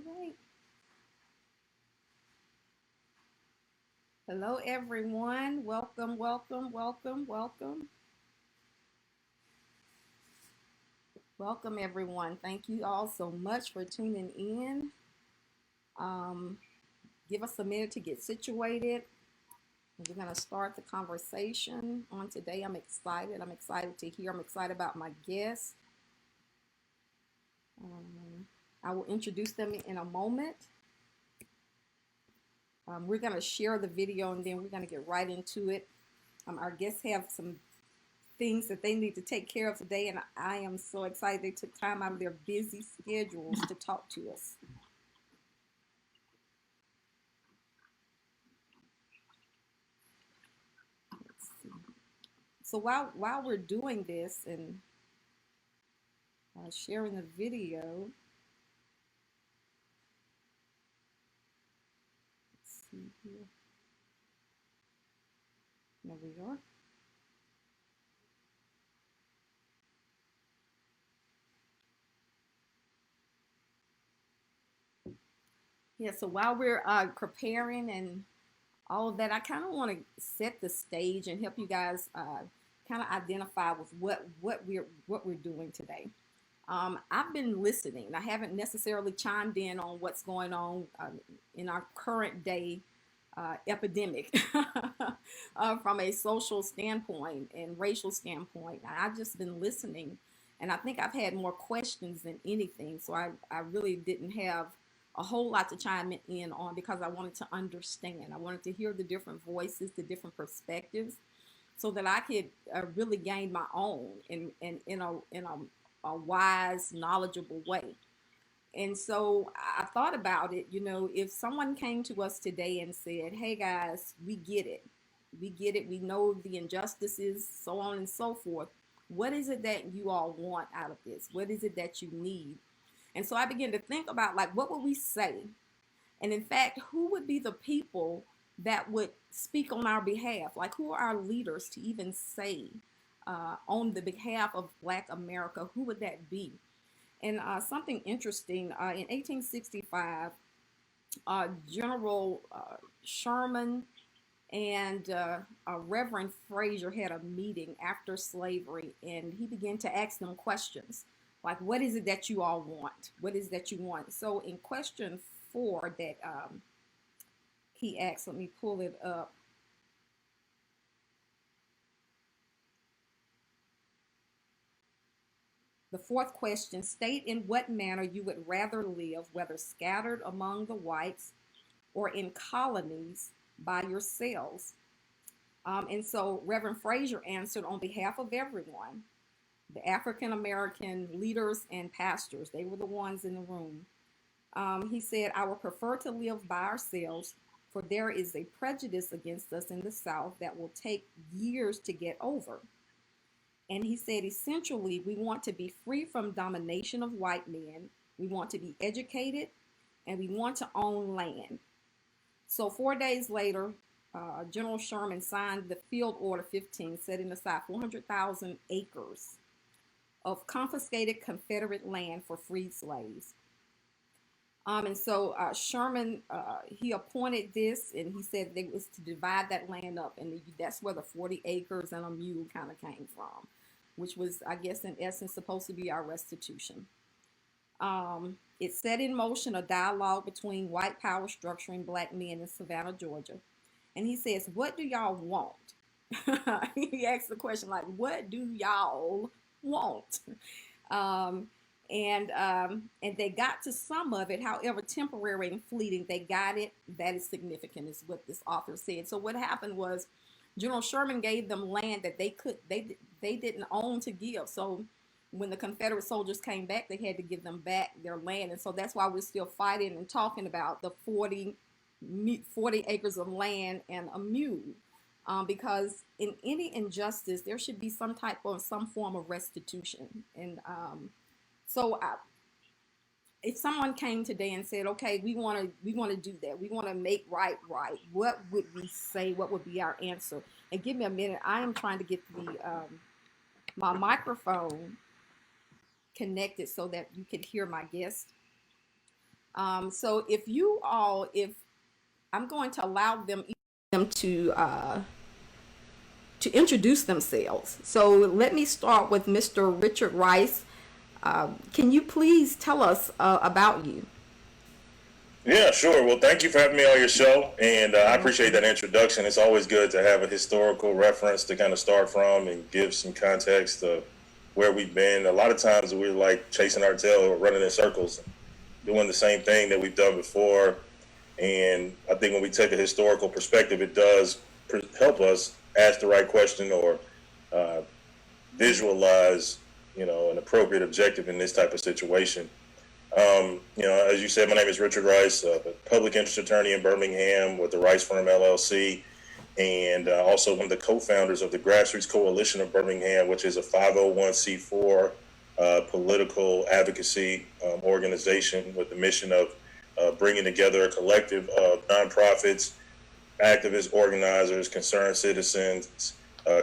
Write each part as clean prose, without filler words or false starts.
right. Hello, everyone. Welcome, welcome, welcome, welcome. Welcome, everyone. Thank you all so much for tuning in. Um, Give us a minute to get situated. We're going to start the conversation on today. I'm excited. I'm excited to hear. I'm excited about my guests. I will introduce them in a moment. We're going to share the video and then we're going to get right into it. Our guests have some things that they need to take care of today, and I am so excited they took time out of their busy schedules to talk to us. Let's see. So while we're doing this and sharing the video, let's see here. There we are. Yeah. So while we're preparing and all of that, I kind of want to set the stage and help you guys kind of identify with what we're doing today. I've been listening. I haven't necessarily chimed in on what's going on in our current day epidemic from a social standpoint and racial standpoint. I've just been listening, and I think I've had more questions than anything. So I really didn't have a whole lot to chime in on because I wanted to understand. I wanted to hear the different voices, the different perspectives, so that I could really gain my own in a wise, knowledgeable way. And so I thought about it, if someone came to us today and said, "Hey guys, we get it. We get it. We know the injustices, so on and so forth. What is it that you all want out of this? What is it that you need?" And so I began to think about, like, what would we say? And in fact, who would be the people that would speak on our behalf? Like, who are our leaders to even say on the behalf of Black America? Who would that be? And something interesting, in 1865, General Sherman and Reverend Fraser had a meeting after slavery, and he began to ask them questions like, "What is it that you all want? What is it that you want?" So, in question four that he asked, let me pull it up. The fourth question: state in what manner you would rather live, whether scattered among the whites or in colonies by yourselves. And so Reverend Fraser answered on behalf of everyone, the African American leaders and pastors. They were the ones in the room. He said, "I would prefer to live by ourselves, for there is a prejudice against us in the South that will take years to get over." And he said, essentially, we want to be free from domination of white men. We want to be educated, and we want to own land. So 4 days later, General Sherman signed the Field Order 15, setting aside 400,000 acres of confiscated Confederate land for freed slaves. And so Sherman, he appointed this, and he said it was to divide that land up, and that's where the 40 acres and a mule kind of came from, which was, I guess, in essence, supposed to be our restitution. It set in motion a dialogue between white power structuring black men in Savannah, Georgia. And he says, "What do y'all want?" He asked the question, like, "What do y'all want?" Um, and they got to some of it, however temporary and fleeting they got it. That is significant, is what this author said. So what happened was General Sherman gave them land that they didn't own to give. So when the Confederate soldiers came back, they had to give them back their land, and so that's why we're still fighting and talking about the 40 acres of land and a mule. Because in any injustice, there should be some form of restitution. And so if someone came today and said, "Okay, we want to do that. We want to make right," what would we say? What would be our answer? And give me a minute. I am trying to get the my microphone connected so that you can hear my guest. So if I'm going to allow them to introduce themselves. So let me start with Mr. Richard Rice. Can you please tell us about you? Yeah, sure. Well, thank you for having me on your show, and I You're appreciate welcome. that introduction. It's always good to have a historical reference to kind of start from and give some context of where we've been. A lot of times we're like chasing our tail or running in circles, doing the same thing that we've done before. And I think when we take a historical perspective, it does help us ask the right question or uh, visualize, an appropriate objective in this type of situation. As you said, my name is Richard Rice, a public interest attorney in Birmingham with the Rice Firm LLC, and also one of the co-founders of the Grassroots Coalition of Birmingham, which is a 501c4 political advocacy organization with the mission of bringing together a collective of nonprofits, activists, organizers, concerned citizens,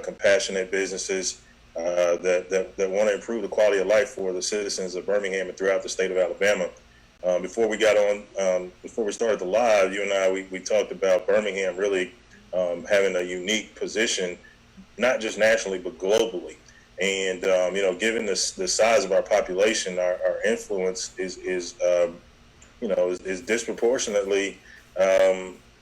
compassionate businesses that want to improve the quality of life for the citizens of Birmingham and throughout the state of Alabama. Before we got on, before we started the live, you and I, we talked about Birmingham really having a unique position, not just nationally, but globally. And, given the size of our population, our influence is disproportionately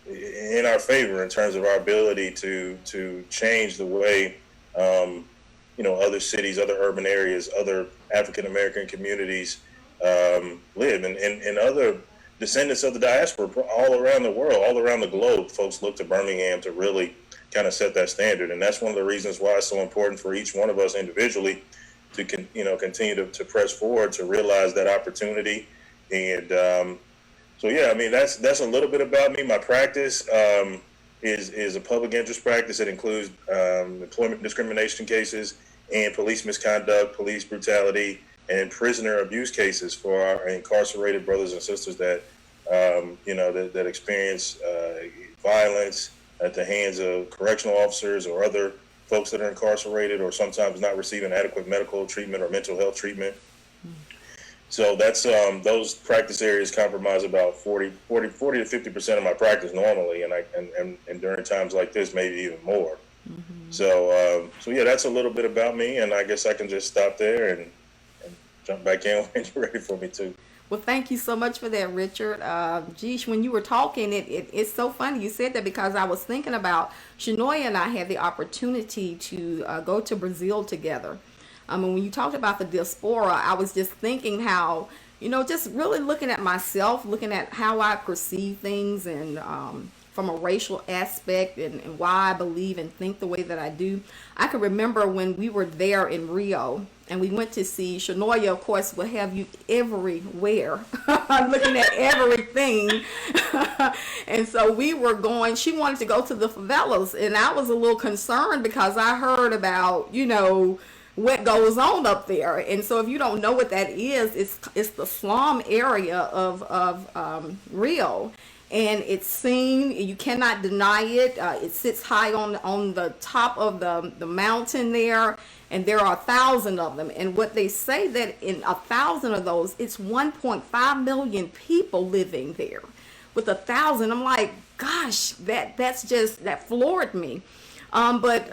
in our favor in terms of our ability to change the way other cities, other urban areas, other African American communities live, and other descendants of the diaspora all around the world, all around the globe. Folks look to Birmingham to really kind of set that standard, and that's one of the reasons why it's so important for each one of us individually to continue to press forward to realize that opportunity. And so yeah, I mean that's a little bit about me. My practice is a public interest practice. It includes employment discrimination cases and police misconduct, police brutality, and prisoner abuse cases for our incarcerated brothers and sisters that experience violence at the hands of correctional officers or other folks that are incarcerated or sometimes not receiving adequate medical treatment or mental health treatment. So that's those practice areas comprise about 40 to 50% of my practice normally, and during times like this, maybe even more. Mm-hmm. So yeah, that's a little bit about me, and I guess I can just stop there and jump back in when you're ready for me to. Well, thank you so much for that, Richard. Geesh, when you were talking, it's so funny you said that because I was thinking about Chenoia and I had the opportunity to go to Brazil together. And when you talked about the diaspora, I was just thinking how, just really looking at myself, looking at how I perceive things and from a racial aspect and why I believe and think the way that I do. I can remember when we were there in Rio and we went to see Chenoia, of course, will have you everywhere, looking at everything. And so we were going, she wanted to go to the favelas, and I was a little concerned because I heard about, what goes on up there. And so if you don't know what that is, it's the slum area of Rio, and it's seen. You cannot deny it. It sits high on the top of the mountain there, and there are 1,000 of them. And what they say that in 1,000 of those, it's 1.5 million people living there. With 1,000, I'm like, gosh, that floored me. But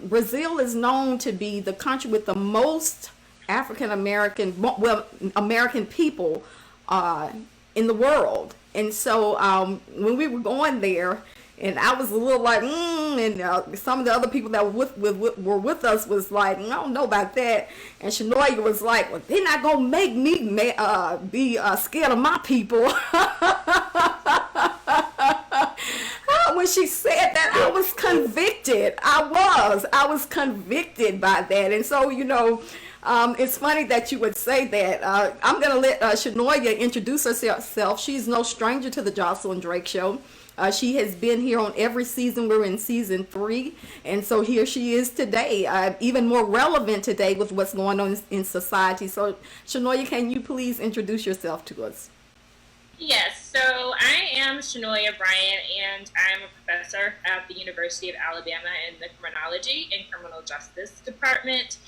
Brazil is known to be the country with the most African American, well, American people in the world. And so when we were going there, and I was a little like, and some of the other people that were with us was like, I don't know about that. And Chenoia was like, well, they're not gonna make me be scared of my people. When she said that, I was convicted. I was convicted by that. And so, it's funny that you would say that. I'm going to let Chenoia introduce herself. She's no stranger to the Josilyn Drake Show. She has been here on every season. We're in season 3. And so here she is today, even more relevant today with what's going on in society. So, Chenoia, can you please introduce yourself to us? Yes, so I am Chenoia Bryant, and I'm a professor at the University of Alabama in the Criminology and Criminal Justice Department.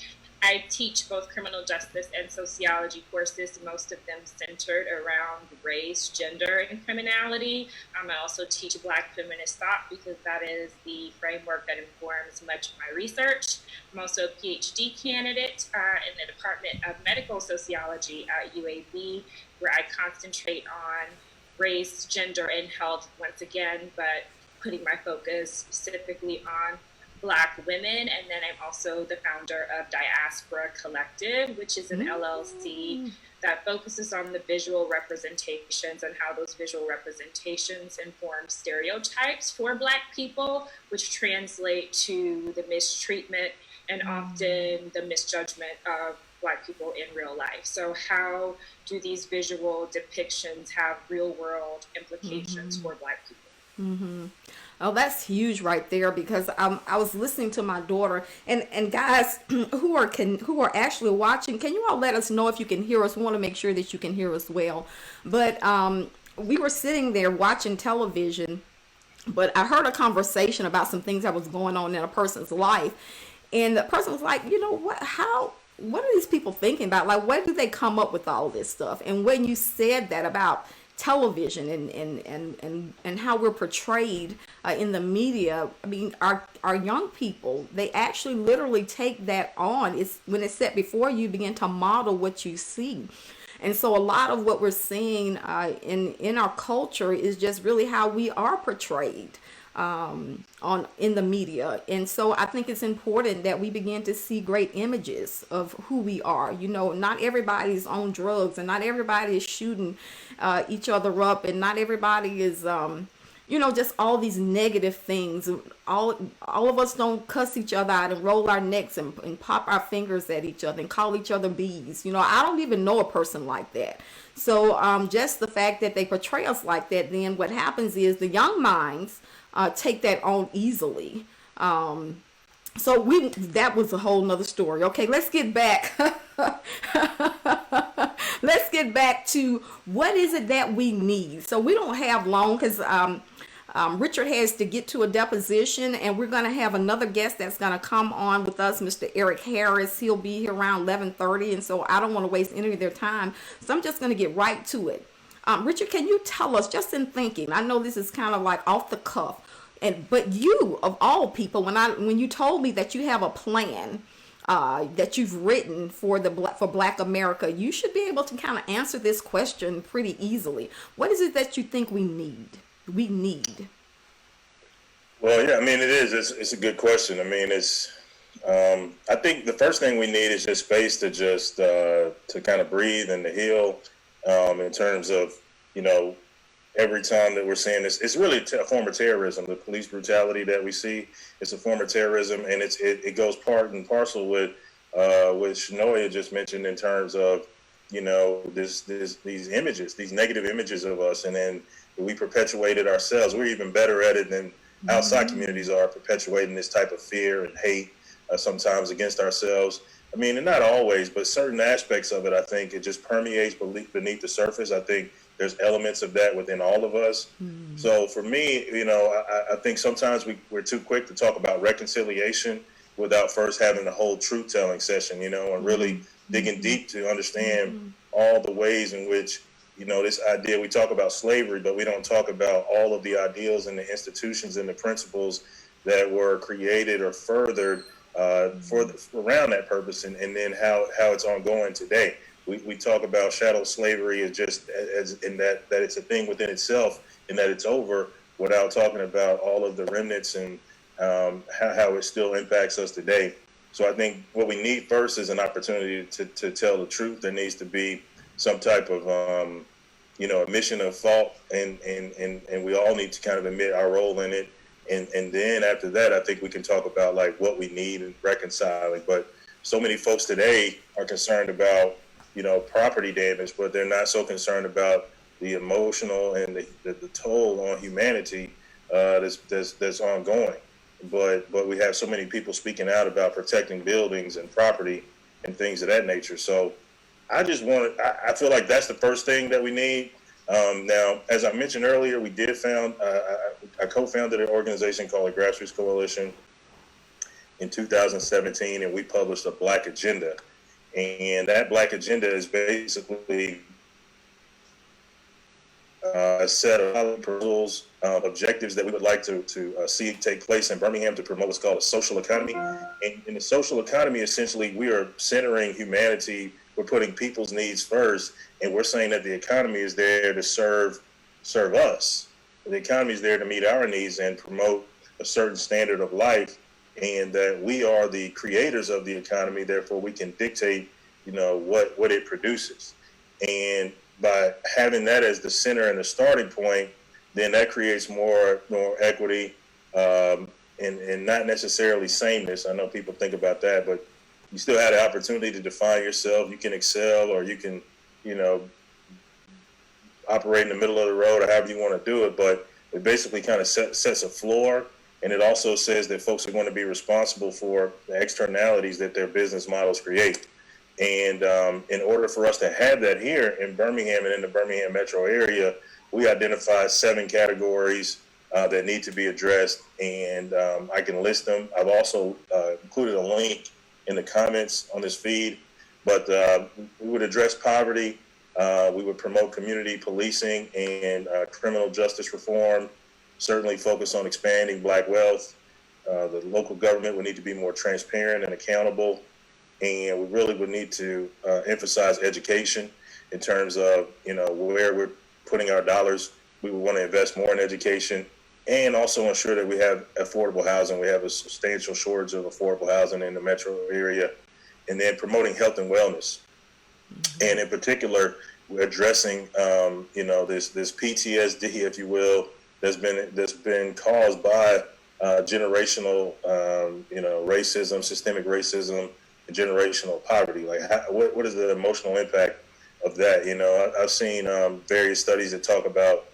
I teach both criminal justice and sociology courses, most of them centered around race, gender, and criminality. I also teach Black feminist thought because that is the framework that informs much of my research. I'm also a PhD candidate in the Department of Medical Sociology at UAB, where I concentrate on race, gender, and health once again, but putting my focus specifically on Black women. And then I'm also the founder of Diaspora Collective, which is an LLC that focuses on the visual representations and how those visual representations inform stereotypes for Black people, which translate to the mistreatment and often the misjudgment of Black people in real life. So how do these visual depictions have real world implications for Black people? Oh, that's huge right there because I was listening to my daughter and guys who are actually watching. Can you all let us know if you can hear us? We want to make sure that you can hear us well. But we were sitting there watching television, but I heard a conversation about some things that was going on in a person's life, and the person was like, you know what are these people thinking about? Like, where do they come up with all this stuff? And when you said that about television and how we're portrayed in the media, I mean, our young people, they actually literally take that on. It's when it's set before you, begin to model what you see. And so a lot of what we're seeing in our culture is just really how we are portrayed on in the media. And so I think it's important that we begin to see great images of who we are. You know, not everybody's on drugs, and not everybody is shooting each other up, and not everybody is just all these negative things. All of us don't cuss each other out and roll our necks and pop our fingers at each other and call each other bees. You know, I don't even know a person like that. So just the fact that they portray us like that, then what happens is the young minds take that on easily. So that was a whole nother story. Okay, let's get back. Let's get back to what is it that we need. So we don't have long because Richard has to get to a deposition, and we're going to have another guest that's going to come on with us, Mr. Eric Harris. He'll be here around 11:30, and so I don't want to waste any of their time. So I'm just going to get right to it. Richard, can you tell us, just in thinking, I know this is kind of like off the cuff, but you, of all people, when you told me that you have a plan that you've written for Black America, you should be able to kind of answer this question pretty easily. What is it that you think we need? Well, yeah, I mean, it is. It's a good question. I mean, I think the first thing we need is just space to to kind of breathe and to heal. In terms of, every time that we're seeing this, it's really a form of terrorism. The police brutality that we see is a form of terrorism, and it goes part and parcel with what Chenoia just mentioned in terms of, these images, these negative images of us, and then we perpetuate it ourselves. We're even better at it than outside communities are, perpetuating this type of fear and hate sometimes against ourselves. I mean, and not always, but certain aspects of it, I think it just permeates beneath the surface. I think there's elements of that within all of us. So for me, I think sometimes we're too quick to talk about reconciliation without first having the whole truth-telling session, and really digging deep to understand all the ways in which, this idea, we talk about slavery, but we don't talk about all of the ideals and the institutions and the principles that were created or furthered around that purpose, and then how it's ongoing today. We talk about shadow slavery as in that it's a thing within itself and that it's over, without talking about all of the remnants and how it still impacts us today. So I think what we need first is an opportunity to tell the truth. There needs to be some type of admission of fault, and we all need to kind of admit our role in it. And then after that, I think we can talk about like what we need and reconciling. But so many folks today are concerned about, property damage, but they're not so concerned about the emotional and the toll on humanity that's ongoing. But we have so many people speaking out about protecting buildings and property and things of that nature. So I feel like that's the first thing that we need. Now, as I mentioned earlier, I co-founded an organization called the Grassroots Coalition. in 2017, and we published a Black Agenda. And that Black Agenda is basically a set of proposals, objectives that we would like to see take place in Birmingham to promote what's called a social economy. And in the social economy, essentially, we are centering humanity. We're putting people's needs first, and we're saying that the economy is there to serve us. The economy is there to meet our needs and promote a certain standard of life, and that we are the creators of the economy. Therefore, we can dictate, what it produces. And by having that as the center and the starting point, then that creates more equity, and not necessarily sameness. I know people think about that, but you still have the opportunity to define yourself. You can excel, or you can, operate in the middle of the road, or however you want to do it. But it basically kind of sets a floor, and it also says that folks are going to be responsible for the externalities that their business models create. And in order for us to have that here in Birmingham and in the Birmingham metro area, we identified 7 categories that need to be addressed, and I can list them. I've also included a link in the comments on this feed, but we would address poverty. We would promote community policing and criminal justice reform, certainly focus on expanding Black wealth. The local government would need to be more transparent and accountable. And we really would need to emphasize education in terms of, where we're putting our dollars. We would want to invest more in education, and also ensure that we have affordable housing. We have a substantial shortage of affordable housing in the metro area. And then promoting health and wellness. Mm-hmm. And in particular, we're addressing, this PTSD, if you will, that's been caused by generational, racism, systemic racism, and generational poverty. Like, what is the emotional impact of that? I've seen various studies that talk about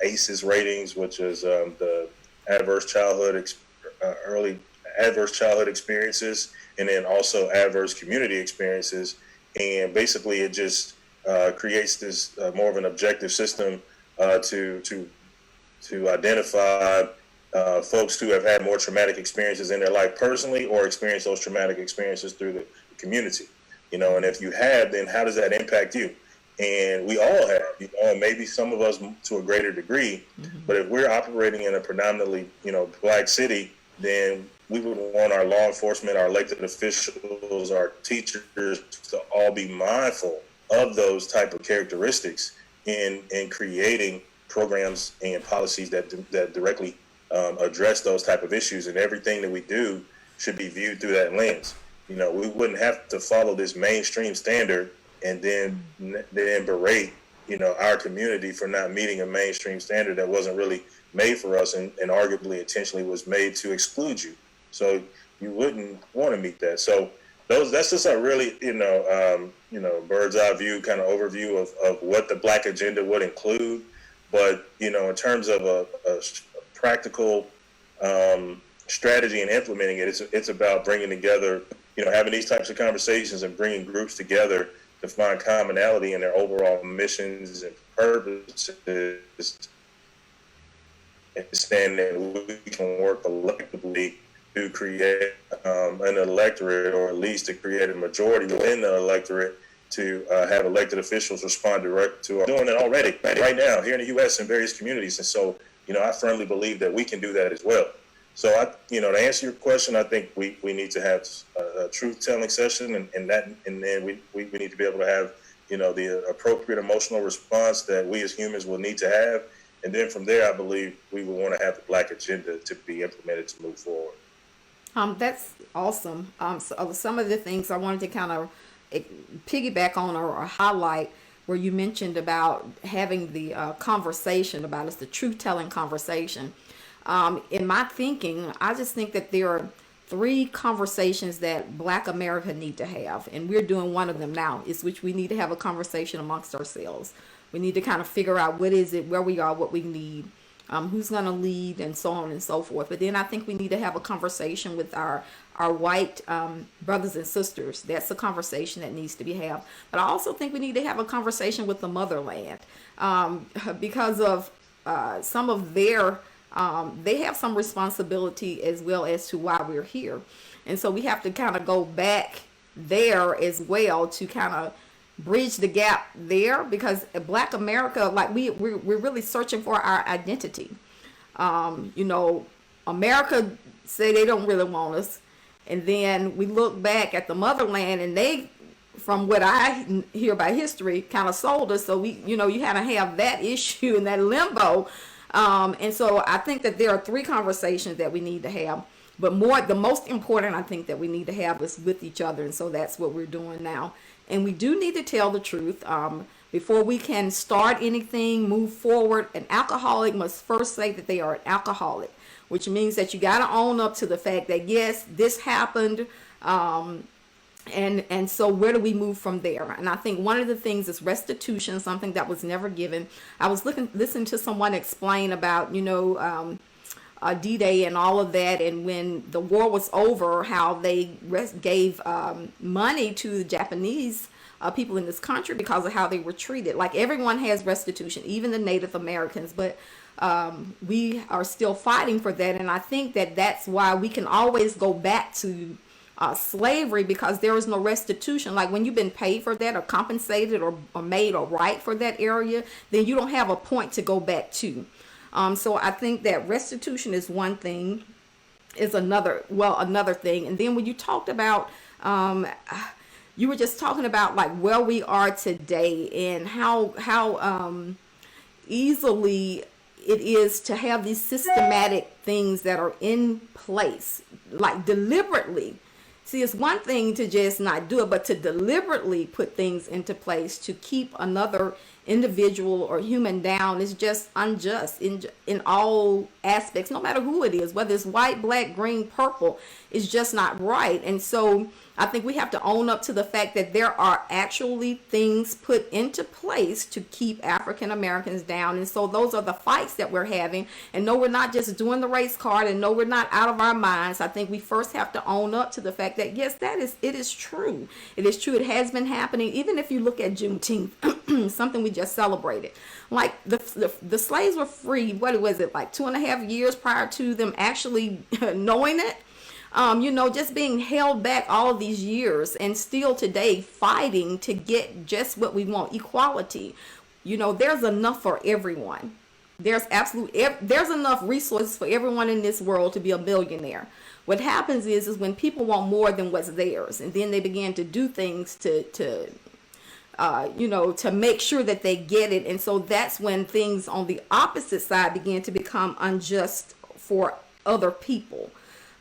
ACEs ratings, which is the early adverse childhood experiences, and then also adverse community experiences. And basically, it just creates this more of an objective system to identify folks who have had more traumatic experiences in their life personally, or experienced those traumatic experiences through the community. And if you have, then how does that impact you? And we all have, maybe some of us to a greater degree, mm-hmm. But if we're operating in a predominantly, Black city, then we would want our law enforcement, our elected officials, our teachers to all be mindful of those type of characteristics in creating programs and policies that directly address those type of issues. And everything that we do should be viewed through that lens. We wouldn't have to follow this mainstream standard and then berate, our community for not meeting a mainstream standard that wasn't really made for us, and arguably intentionally was made to exclude you. So you wouldn't want to meet that. So that's just a really, bird's eye view kind of overview of what the Black Agenda would include. But, in terms of a practical strategy and implementing it, it's about bringing together, having these types of conversations and bringing groups together to find commonality in their overall missions and purposes, and understand that we can work collectively to create an electorate, or at least to create a majority within the electorate, to have elected officials respond direct to doing it already right now here in the U.S. in various communities. And so, I firmly believe that we can do that as well. So, to answer your question, I think we need to have a truth-telling session, and then we need to be able to have, the appropriate emotional response that we as humans will need to have. And then from there, I believe we will want to have the Black Agenda to be implemented to move forward. That's awesome. So some of the things I wanted to kind of piggyback on or highlight, where you mentioned about having the conversation about it's the truth-telling conversation. In my thinking, I just think that there are 3 conversations that Black America need to have, and we're doing one of them now, is which we need to have a conversation amongst ourselves. We need to kind of figure out what is it, where we are, what we need, who's going to lead, and so on and so forth. But then I think we need to have a conversation with our white brothers and sisters. That's a conversation that needs to be had. But I also think we need to have a conversation with the motherland, because of some of their, they have some responsibility as well as to why we're here. And so we have to kind of go back there as well to kind of bridge the gap there, because Black America, like we're really searching for our identity. You know, America say they don't really want us, and then we look back at the motherland, and they, from what I hear about history, kind of sold us. So we, you know, you kind of have that issue and that limbo. And so I think that there are three conversations that we need to have, but the most important I think that we need to have is with each other. And so that's what we're doing now. And we do need to tell the truth. Before we can start anything, move forward, an alcoholic must first say that they are an alcoholic, which means that you got to own up to the fact that, yes, this happened. And so where do we move from there? And I think one of the things is restitution, something that was never given. I was listening to someone explain about, you know, D-Day and all of that, and when the war was over, how they gave money to the Japanese people in this country because of how they were treated. Like, everyone has restitution, even the Native Americans, but we are still fighting for that. And I think that that's why we can always go back to slavery, because there is no restitution. Like, when you've been paid for that or compensated or made or right for that area, then you don't have a point to go back to. So I think that restitution is one thing, is another thing. And then when you talked about, you were just talking about like where we are today and how easily it is to have these systematic things that are in place, like deliberately. See, it's one thing to just not do it, but to deliberately put things into place to keep another individual or human down is just unjust in all aspects, no matter who it is, whether it's white, black, green, purple. It's just not right. And so I think we have to own up to the fact that there are actually things put into place to keep African Americans down. And so those are the fights that we're having. And no, we're not just doing the race card, and no, we're not out of our minds. I think we first have to own up to the fact that, yes, it is true. It is true. It has been happening. Even if you look at Juneteenth, something we just celebrated. Like the slaves were free, what was it, like 2.5 years prior to them actually knowing it? You know, just being held back all of these years, and still today fighting to get just what we want, equality. You know, there's enough for everyone. There's enough resources for everyone in this world to be a billionaire. What happens is when people want more than what's theirs, and then they begin to do things to make sure that they get it. And so that's when things on the opposite side begin to become unjust for other people.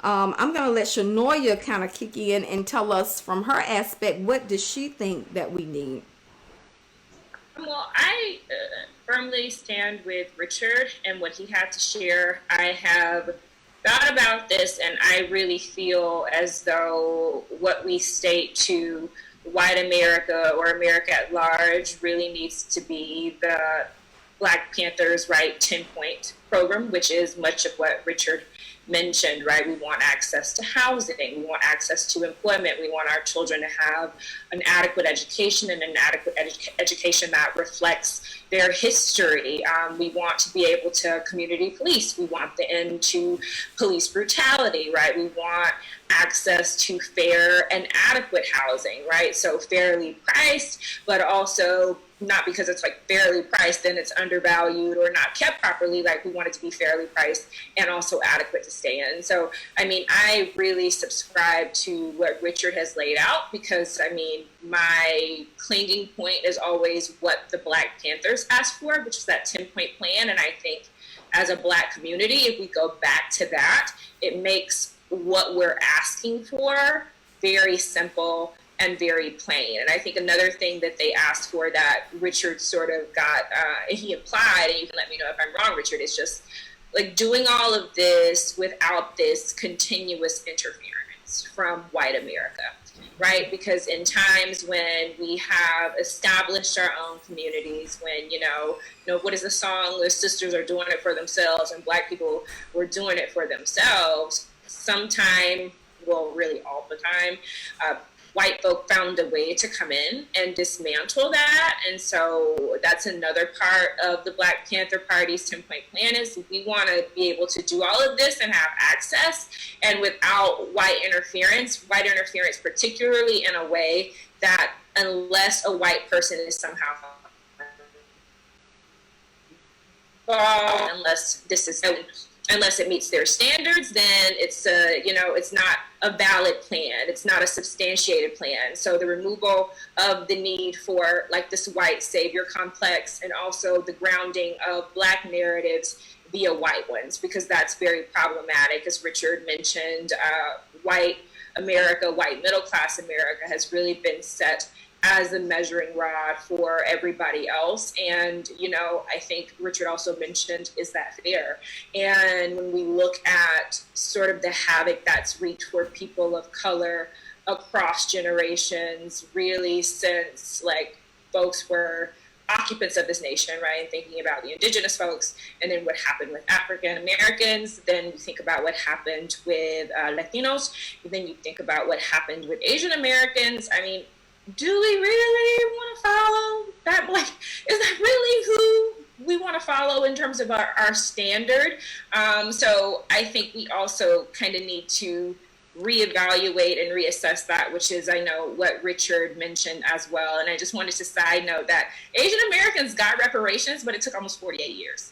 I'm going to let Chenoia kind of kick in and tell us from her aspect, what does she think that we need? Well, I firmly stand with Richard and what he had to share. I have thought about this, and I really feel as though what we state to white America or America at large really needs to be the Black Panthers' right 10-point program, which is much of what Richard mentioned, right? We want access to housing, we want access to employment, we want our children to have an adequate education, and an adequate education that reflects their history. We want to be able to community police, we want the end to police brutality, right? We want access to fair and adequate housing, right? So fairly priced, but also not because it's like fairly priced, then it's undervalued or not kept properly. Like, we want it to be fairly priced and also adequate to stay in. So, I mean, I really subscribe to what Richard has laid out, because, I mean, my clinging point is always what the Black Panthers asked for, which is that 10-point plan. And I think as a Black community, if we go back to that, it makes what we're asking for very simple and very plain. And I think another thing that they asked for that Richard sort of got, he implied, and you can let me know if I'm wrong, Richard, is just like doing all of this without this continuous interference from white America, right? Because in times when we have established our own communities, when, what is the song? The sisters are doing it for themselves and Black people were doing it for themselves. Sometime, well, really all the time, white folk found a way to come in and dismantle that. And so that's another part of the Black Panther Party's 10-point plan is we want to be able to do all of this and have access, and without white interference particularly in a way that unless a white person is somehow unless it meets their standards, then it's it's not a valid plan. It's not a substantiated plan. So the removal of the need for like this white savior complex, and also the grounding of Black narratives via white ones, because that's very problematic. As Richard mentioned, white America, white middle class America has really been set as a measuring rod for everybody else. And, I think Richard also mentioned, is that fair? And when we look at sort of the havoc that's wreaked for people of color across generations, really since like folks were occupants of this nation, right? And thinking about the indigenous folks, and then what happened with African Americans, then you think about what happened with Latinos, and then you think about what happened with Asian Americans. I mean, do we really want to follow that? Like, is that really who we want to follow in terms of our standard? So I think we also kind of need to reevaluate and reassess that, which is, I know, what Richard mentioned as well. And I just wanted to side note that Asian Americans got reparations, but it took almost 48 years.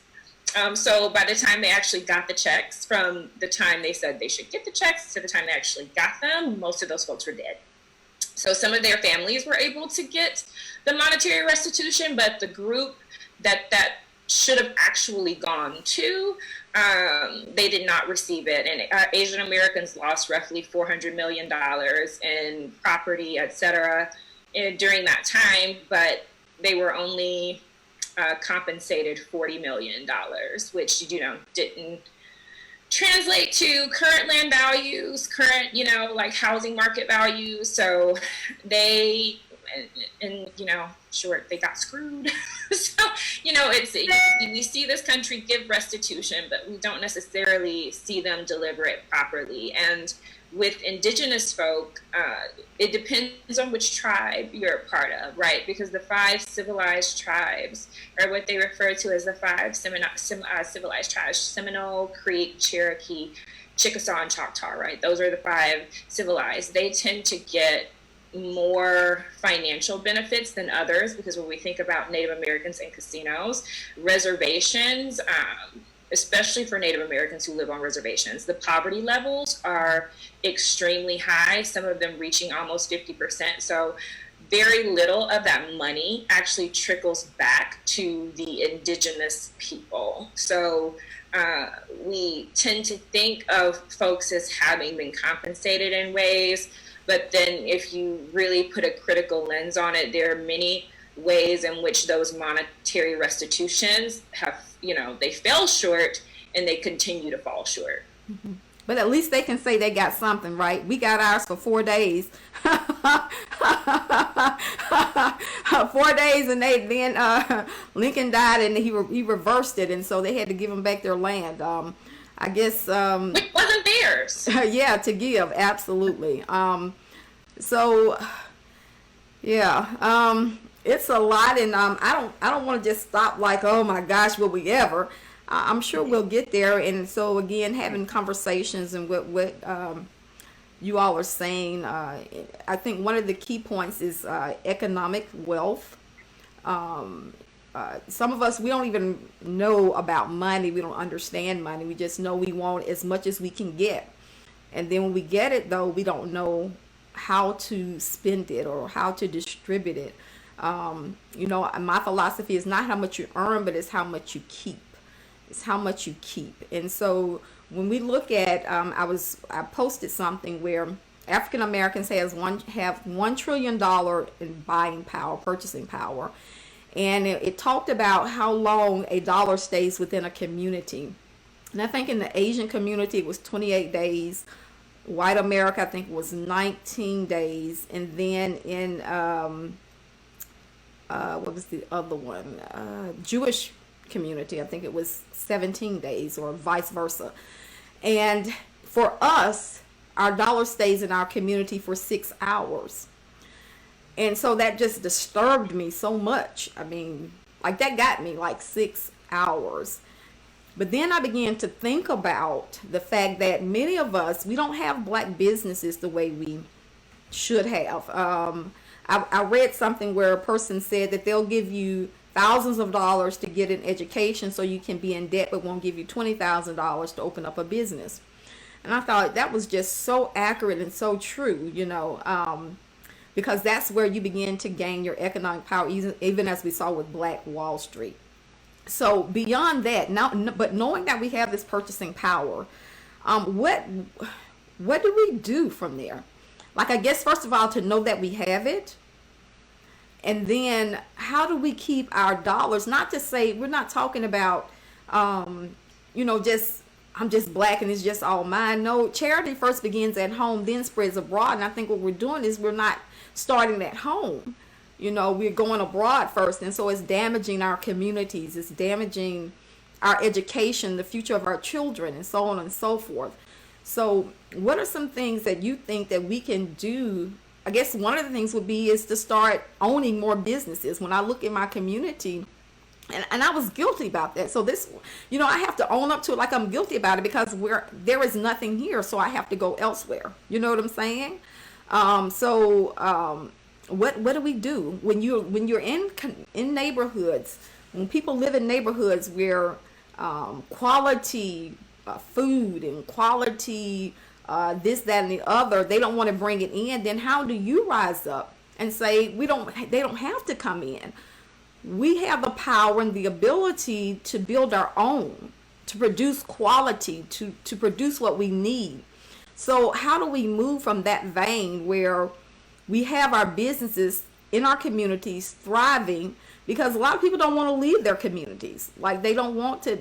So by the time they actually got the checks, from the time they said they should get the checks to the time they actually got them, most of those folks were dead. So some of their families were able to get the monetary restitution, but the group that should have actually gone to, they did not receive it. And Asian Americans lost roughly $400 million in property, et cetera, during that time, but they were only compensated $40 million, which, didn't translate to current land values, current, like housing market values. So they, short, they got screwed. So, we see this country give restitution, but we don't necessarily see them deliver it properly. And with indigenous folk, it depends on which tribe you're a part of, right? Because the 5 civilized tribes are what they refer to as the 5 civilized tribes: Seminole, Creek, Cherokee, Chickasaw, and Choctaw, right? Those are the 5 civilized. They tend to get more financial benefits than others, because when we think about Native Americans and casinos, reservations, especially for Native Americans who live on reservations, the poverty levels are extremely high, some of them reaching almost 50%. So very little of that money actually trickles back to the indigenous people. So we tend to think of folks as having been compensated in ways, but then if you really put a critical lens on it, there are many ways in which those monetary restitutions have, they fell short, and they continue to fall short. Mm-hmm. But at least they can say they got something, right? We got ours for 4 days. 4 days, and then Lincoln died, and he reversed it, and so they had to give them back their land. I guess Which wasn't theirs. Yeah, to give, absolutely. So yeah, it's a lot, and I don't want to just stop like, oh my gosh, will we ever? I'm sure we'll get there. And so again, having conversations and what you all are saying, I think one of the key points is economic wealth. Some of us, we don't even know about money. We don't understand money. We just know we want as much as we can get. And then when we get it, though, we don't know how to spend it or how to distribute it. My philosophy is not how much you earn, but it's how much you keep. It's how much you keep. And so when we look at, I posted something where African Americans have $1 trillion in buying power, purchasing power. And it talked about how long a dollar stays within a community. And I think in the Asian community, it was 28 days. White America, I think, was 19 days. And then in, what was the other one? Jewish community, I think it was 17 days, or vice versa. And for us, our dollar stays in our community for 6 hours. And so that just disturbed me so much. I mean, like that got me like 6 hours. But then I began to think about the fact that many of us, we don't have black businesses the way we should have. I read something where a person said that they'll give you thousands of dollars to get an education so you can be in debt, but won't give you $20,000 to open up a business. And I thought that was just so accurate and so true, because that's where you begin to gain your economic power, even as we saw with Black Wall Street. So beyond that, now, but knowing that we have this purchasing power, what do we do from there? Like, I guess first of all, to know that we have it, and then how do we keep our dollars? Not to say we're not talking about, just I'm just black and it's just all mine. No, charity first begins at home, then spreads abroad. And I think what we're doing is we're not starting at home. We're going abroad first, and so it's damaging our communities. It's damaging our education, the future of our children, and so on and so forth. So what are some things that you think that we can do? I guess one of the things would be is to start owning more businesses. When I look at my community, and I was guilty about that. So this, I have to own up to it, like I'm guilty about it, because there is nothing here, so I have to go elsewhere. You know what I'm saying? What do we do when you're in neighborhoods, when people live in neighborhoods where quality food and quality this, that, and the other, they don't want to bring it in? Then how do you rise up and say they don't have to come in? We have the power and the ability to build our own, to produce quality, to produce what we need. So how do we move from that vein where we have our businesses in our communities thriving? Because a lot of people don't want to leave their communities. Like they don't want to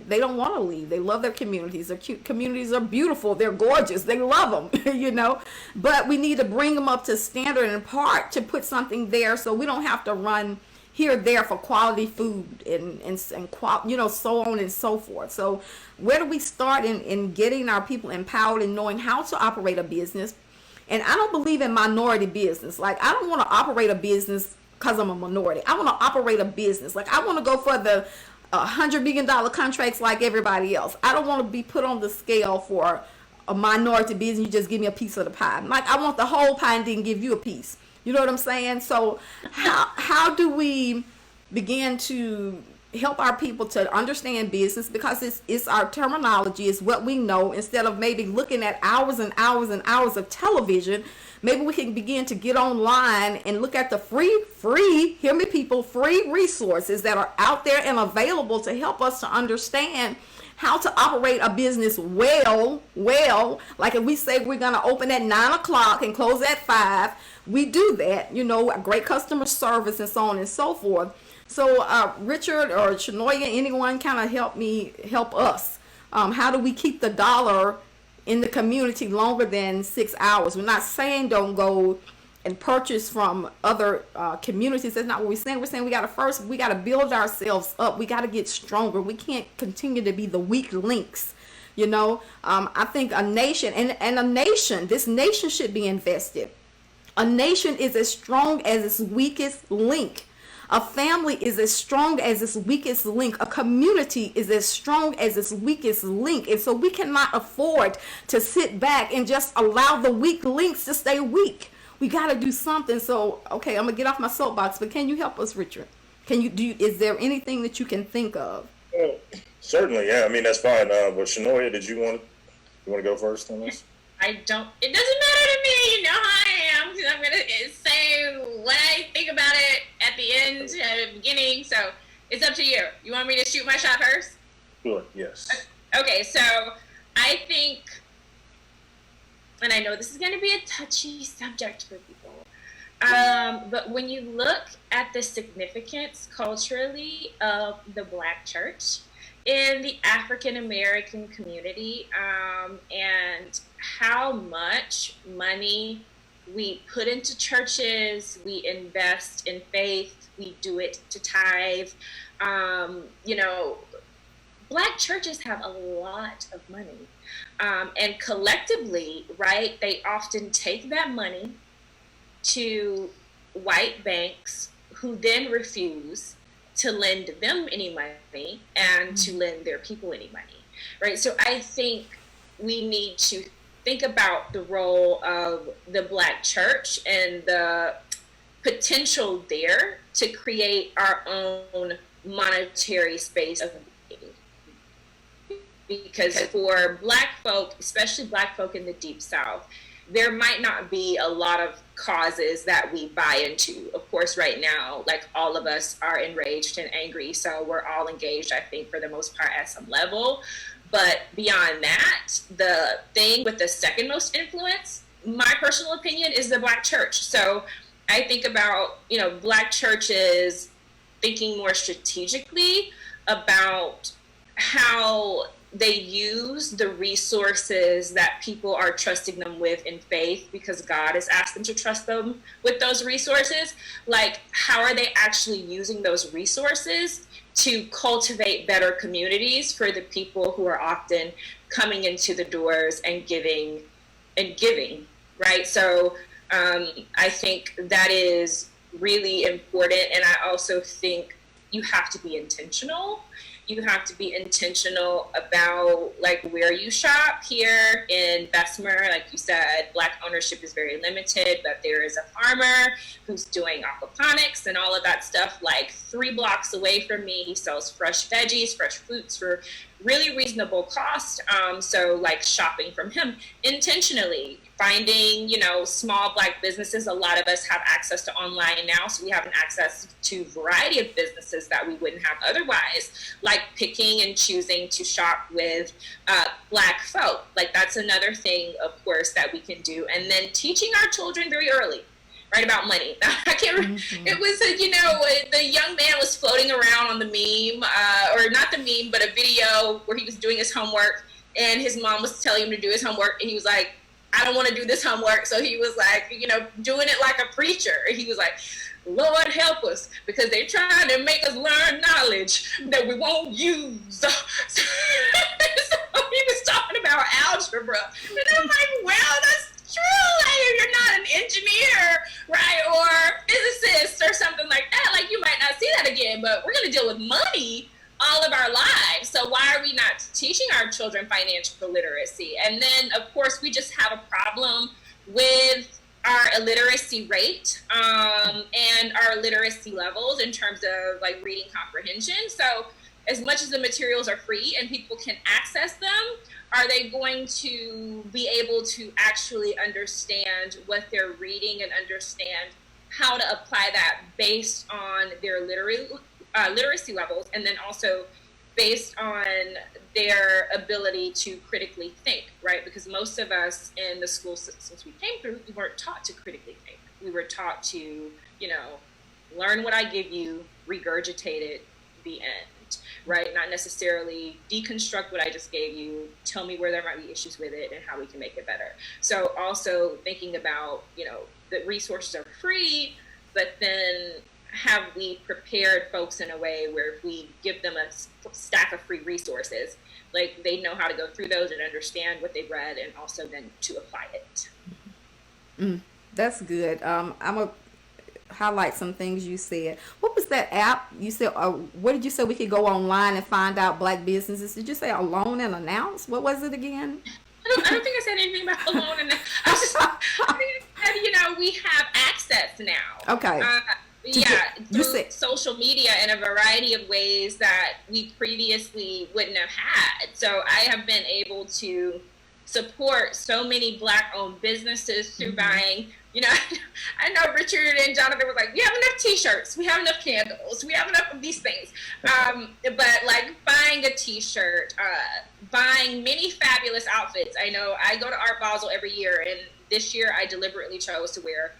leave. They love their communities. Their communities are beautiful. They're gorgeous. They love them, But we need to bring them up to standard, in part to put something there so we don't have to run here or there for quality food and so on and so forth. So where do we start in getting our people empowered and knowing how to operate a business? And I don't believe in minority business. Like, I don't want to operate a business because I'm a minority. I want to operate a business. Like, I want to go for the $100 million contracts like everybody else. I don't want to be put on the scale for a minority business. You just give me a piece of the pie. Like, I want the whole pie and then give you a piece. You know what I'm saying? So how do we begin to help our people to understand business? Because it's our terminology, it's what we know. Instead of maybe looking at hours and hours and hours of television, maybe we can begin to get online and look at the free, hear me people, free resources that are out there and available to help us to understand how to operate a business well. Like if we say we're going to open at 9 o'clock and close at 5, we do that, great customer service and so on and so forth. So Richard or Chenoia, anyone kind of help us. How do we keep the dollar in the community longer than 6 hours? We're not saying don't go and purchase from other communities. That's not what we're saying. We're saying we got to build ourselves up. We got to get stronger. We can't continue to be the weak links. I think a nation this nation should be invested. A nation is as strong as its weakest link. A family is as strong as its weakest link. A community is as strong as its weakest link. And so we cannot afford to sit back and just allow the weak links to stay weak. We got to do something. So, okay, I'm going to get off my soapbox, but can you help us, Richard? Is there anything that you can think of? Certainly, yeah. I mean, that's fine. But Chenoia, did you want to go first on this? It doesn't matter to me. You know how I am, because I'm going to say what I think about it at the end, at the beginning. So it's up to you. You want me to shoot my shot first? Sure, yes. Okay, so I think, and I know this is going to be a touchy subject for people, but when you look at the significance culturally of the Black church in the African American community, and how much money we put into churches, we invest in faith, we do it to tithe. Black churches have a lot of money. And collectively, right, they often take that money to white banks who then refuse to lend them any money and to lend their people any money, right? So I think we need to think about the role of the Black church and the potential there to create our own monetary space of being. Because for Black folk, especially Black folk in the Deep South, there might not be a lot of causes that we buy into. Of course, right now, like all of us are enraged and angry, so we're all engaged, I think, for the most part at some level. But beyond that, the thing with the second most influence, my personal opinion, is the Black church. So I think about, Black churches thinking more strategically about how they use the resources that people are trusting them with in faith because God has asked them to trust them with those resources. Like, how are they actually using those resources to cultivate better communities for the people who are often coming into the doors and giving, right? So I think that is really important. And I also think you have to be intentional. You have to be intentional about like where you shop. Here in Bessemer, like you said, Black ownership is very limited, but there is a farmer who's doing aquaponics and all of that stuff like 3 blocks away from me. He sells fresh veggies, fresh fruits for really reasonable cost. So like shopping from him intentionally, finding, small Black businesses. A lot of us have access to online now, so we have an access to a variety of businesses that we wouldn't have otherwise, like picking and choosing to shop with Black folk. Like that's another thing, of course, that we can do. And then teaching our children very early, right, about money. I can't remember. It was, the young man was floating around on the meme, or not the meme, but a video where he was doing his homework and his mom was telling him to do his homework. And he was like, I don't want to do this homework. So he was like, doing it like a preacher. He was like, Lord help us, because they're trying to make us learn knowledge that we won't use. So he was talking about algebra. And I'm like, well, that's true. Like, if you're not an engineer, right, or physicist or something like that, like you might not see that again, but we're going to deal with money all of our lives. So why are we not teaching our children financial literacy? And then, of course, we just have a problem with our illiteracy rate and our literacy levels in terms of like reading comprehension. So as much as the materials are free and people can access them, are they going to be able to actually understand what they're reading and understand how to apply that based on their literacy levels, and then also based on their ability to critically think, right? Because most of us in the school systems we came through, we weren't taught to critically think. We were taught to, learn what I give you, regurgitate it, the end, right? Not necessarily deconstruct what I just gave you, tell me where there might be issues with it and how we can make it better. So also thinking about, the resources are free, but then have we prepared folks in a way where if we give them a stack of free resources, like they know how to go through those and understand what they've read and also then to apply it. That's good. I'm going to highlight some things you said. What was that app? You said, what did you say we could go online and find out Black businesses? Did you say Alone and Announce? What was it again? I don't think I said anything about Alone and I think I said, we have access now. Okay. Through social media in a variety of ways that we previously wouldn't have had. So I have been able to support so many Black-owned businesses through buying. I know Richard and Jonathan were like, we have enough T-shirts, we have enough candles, we have enough of these things. But like buying a T-shirt, buying many fabulous outfits. I know I go to Art Basel every year, and this year I deliberately chose to wear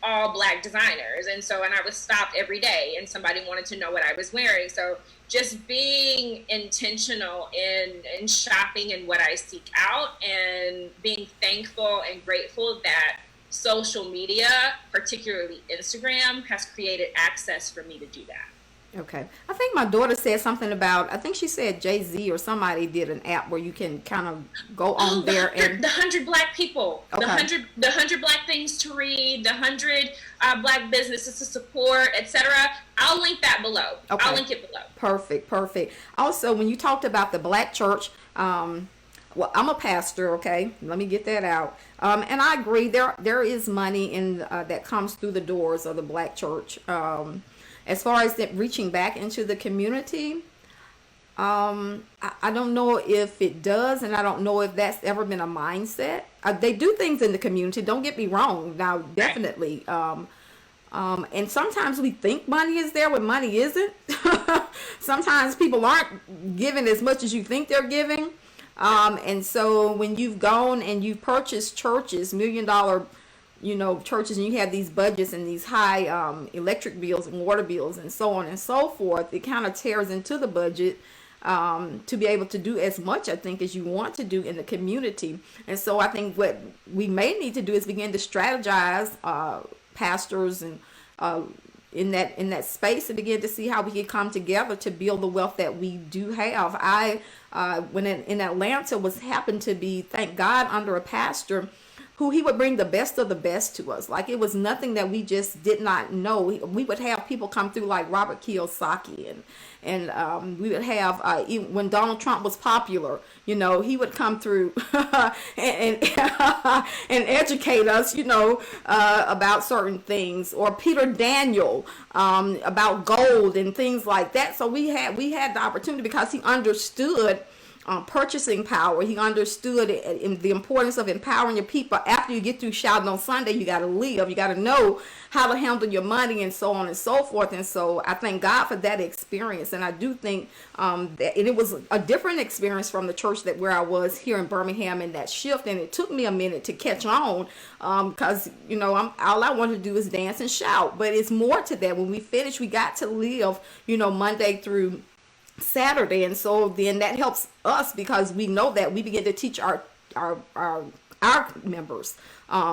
all Black designers. And I was stopped every day and somebody wanted to know what I was wearing. So just being intentional in shopping and what I seek out, and being thankful and grateful that social media, particularly Instagram, has created access for me to do that. Okay. I think my daughter said something about, I think she said Jay-Z or somebody did an app where you can kind of go Oh, on there and, the 100 Black people, okay. the 100 Black things to read, the 100 Black businesses to support, etc. I'll link that below. I'll Okay. link it below. Perfect. Perfect. Also, when you talked about the black church, well, I'm a pastor, okay? Let me get that out. And I agree, there is money in that comes through the doors of the black church. As far as reaching back into the community, I don't know if it does, and I don't know if that's ever been a mindset. They do things in the community. Don't get me wrong. Now, Right. definitely. And sometimes we think money is there when money isn't. Sometimes people aren't giving as much as you think they're giving. And so when you've gone and you've purchased churches, $1 million, churches, and you have these budgets and these high electric bills and water bills and so on and so forth, it kind of tears into the budget to be able to do as much, I think, as you want to do in the community. And so I think what we may need to do is begin to strategize, pastors and in that space, and begin to see how we can come together to build the wealth that we do have. I when in Atlanta was happened to be, thank God, under a pastor who he would bring the best of the best to us. Like, it was nothing that we just did not know. We would have people come through like Robert Kiyosaki, and we would have when Donald Trump was popular, he would come through and and educate us, about certain things, or Peter Daniel about gold and things like that. So we had the opportunity because he understood purchasing power. He understood the importance of empowering your people. After you get through shouting on Sunday, you got to live. You got to know how to handle your money and so on and so forth. And so I thank God for that experience. And I do think that it was a different experience from the church that where I was here in Birmingham, in that shift. And it took me a minute to catch on because, all I wanted to do is dance and shout. But it's more to that. When we finished, we got to live, Monday through Saturday, and so then that helps us because we know that we begin to teach our members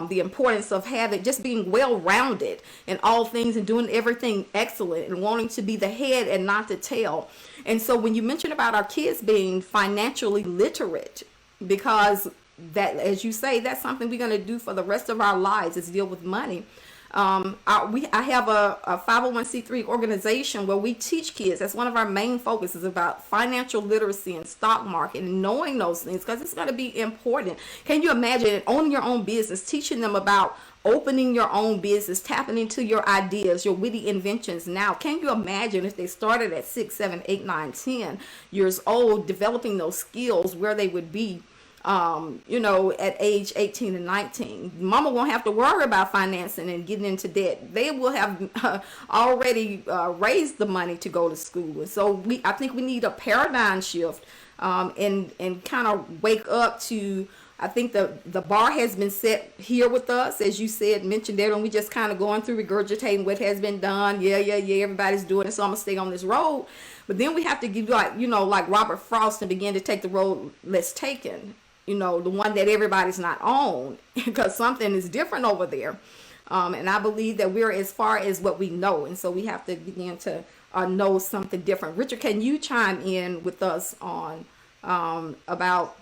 the importance of having just being well rounded in all things and doing everything excellent and wanting to be the head and not the tail. And so when you mention about our kids being financially literate, because that, as you say, that's something we're going to do for the rest of our lives, is deal with money. I have a 501c3 organization where we teach kids. That's one of our main focuses, about financial literacy and stock market and knowing those things, because it's going to be important. Can you imagine owning your own business, teaching them about opening your own business, tapping into your ideas, your witty inventions now? Can you imagine if they started at 6, 7, 8, 9, 10 years old, developing those skills, where they would be at age 18 and 19. Mama won't have to worry about financing and getting into debt. They will have already raised the money to go to school. And so I think we need a paradigm shift and kind of wake up to, I think the bar has been set here with us, as you said, mentioned there, and we just kind of going through regurgitating what has been done. Yeah, everybody's doing it, so I'm going to stay on this road. But then we have to give, like Robert Frost, and begin to take the road less taken. The one that everybody's not on, because something is different over there. And I believe that we're as far as what we know. And so we have to begin to know something different. Richard, can you chime in with us on about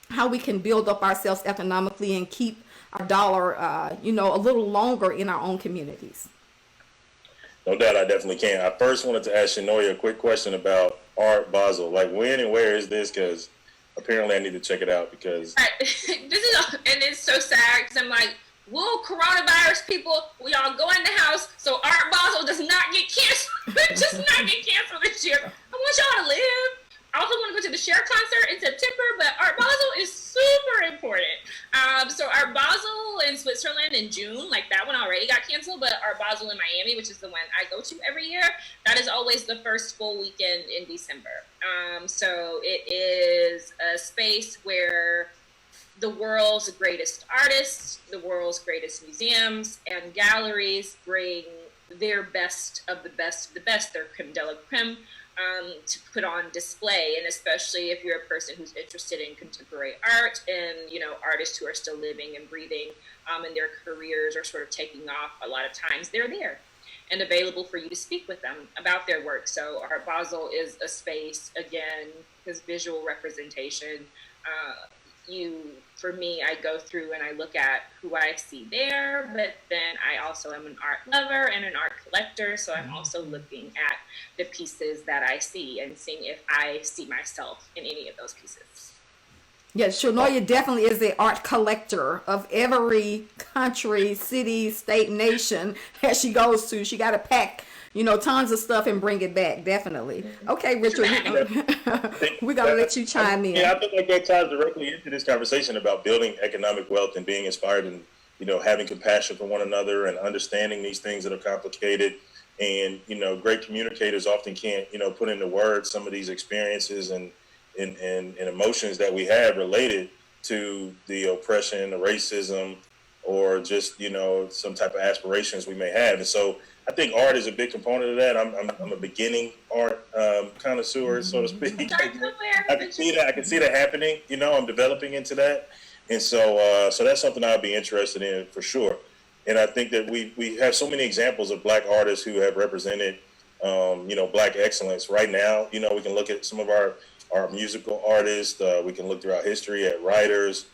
how we can build up ourselves economically and keep our dollar, a little longer in our own communities? No doubt, I definitely can. I first wanted to ask Chenoia a quick question about Art Basel. Like, when and where is this? Because apparently I need to check it out because... Right. And it's so sad because I'm like, whoa, coronavirus people, we all go in the house so Art Basel does not get canceled. Just not get canceled this year. I want y'all to live. I also want to go to the Cher concert in September, but Art Basel is super important. So Art Basel in Switzerland in June, like that one already got canceled, but Art Basel in Miami, which is the one I go to every year, that is always the first full weekend in December. So it is a space where the world's greatest artists, the world's greatest museums and galleries bring their best of the best of the best, their creme de la creme, to put on display. And especially if you're a person who's interested in contemporary art and, artists who are still living and breathing and their careers are sort of taking off, a lot of times they're there. and available for you to speak with them about their work. So Art Basel is a space, again, because visual representation, for me, I go through and I look at who I see there, but then I also am an art lover and an art collector. So I'm also looking at the pieces that I see and seeing if I see myself in any of those pieces. Yes, Chenoia definitely is the art collector of every country, city, state, nation that she goes to. She got to pack, tons of stuff and bring it back. Definitely. Okay, Richard, we got to let you chime in. Yeah, I feel like that ties directly into this conversation about building economic wealth and being inspired and, having compassion for one another and understanding these things that are complicated. And, great communicators often can't, put into words some of these experiences and emotions that we have related to the oppression, the racism, or just, some type of aspirations we may have. And so I think art is a big component of that. I'm a beginning art connoisseur, so to speak. I can see that happening. I'm developing into that. And so that's something I'll be interested in for sure. And I think that we have so many examples of Black artists who have represented, Black excellence. Right now, we can look at some of our musical artists. We can look throughout history at writers.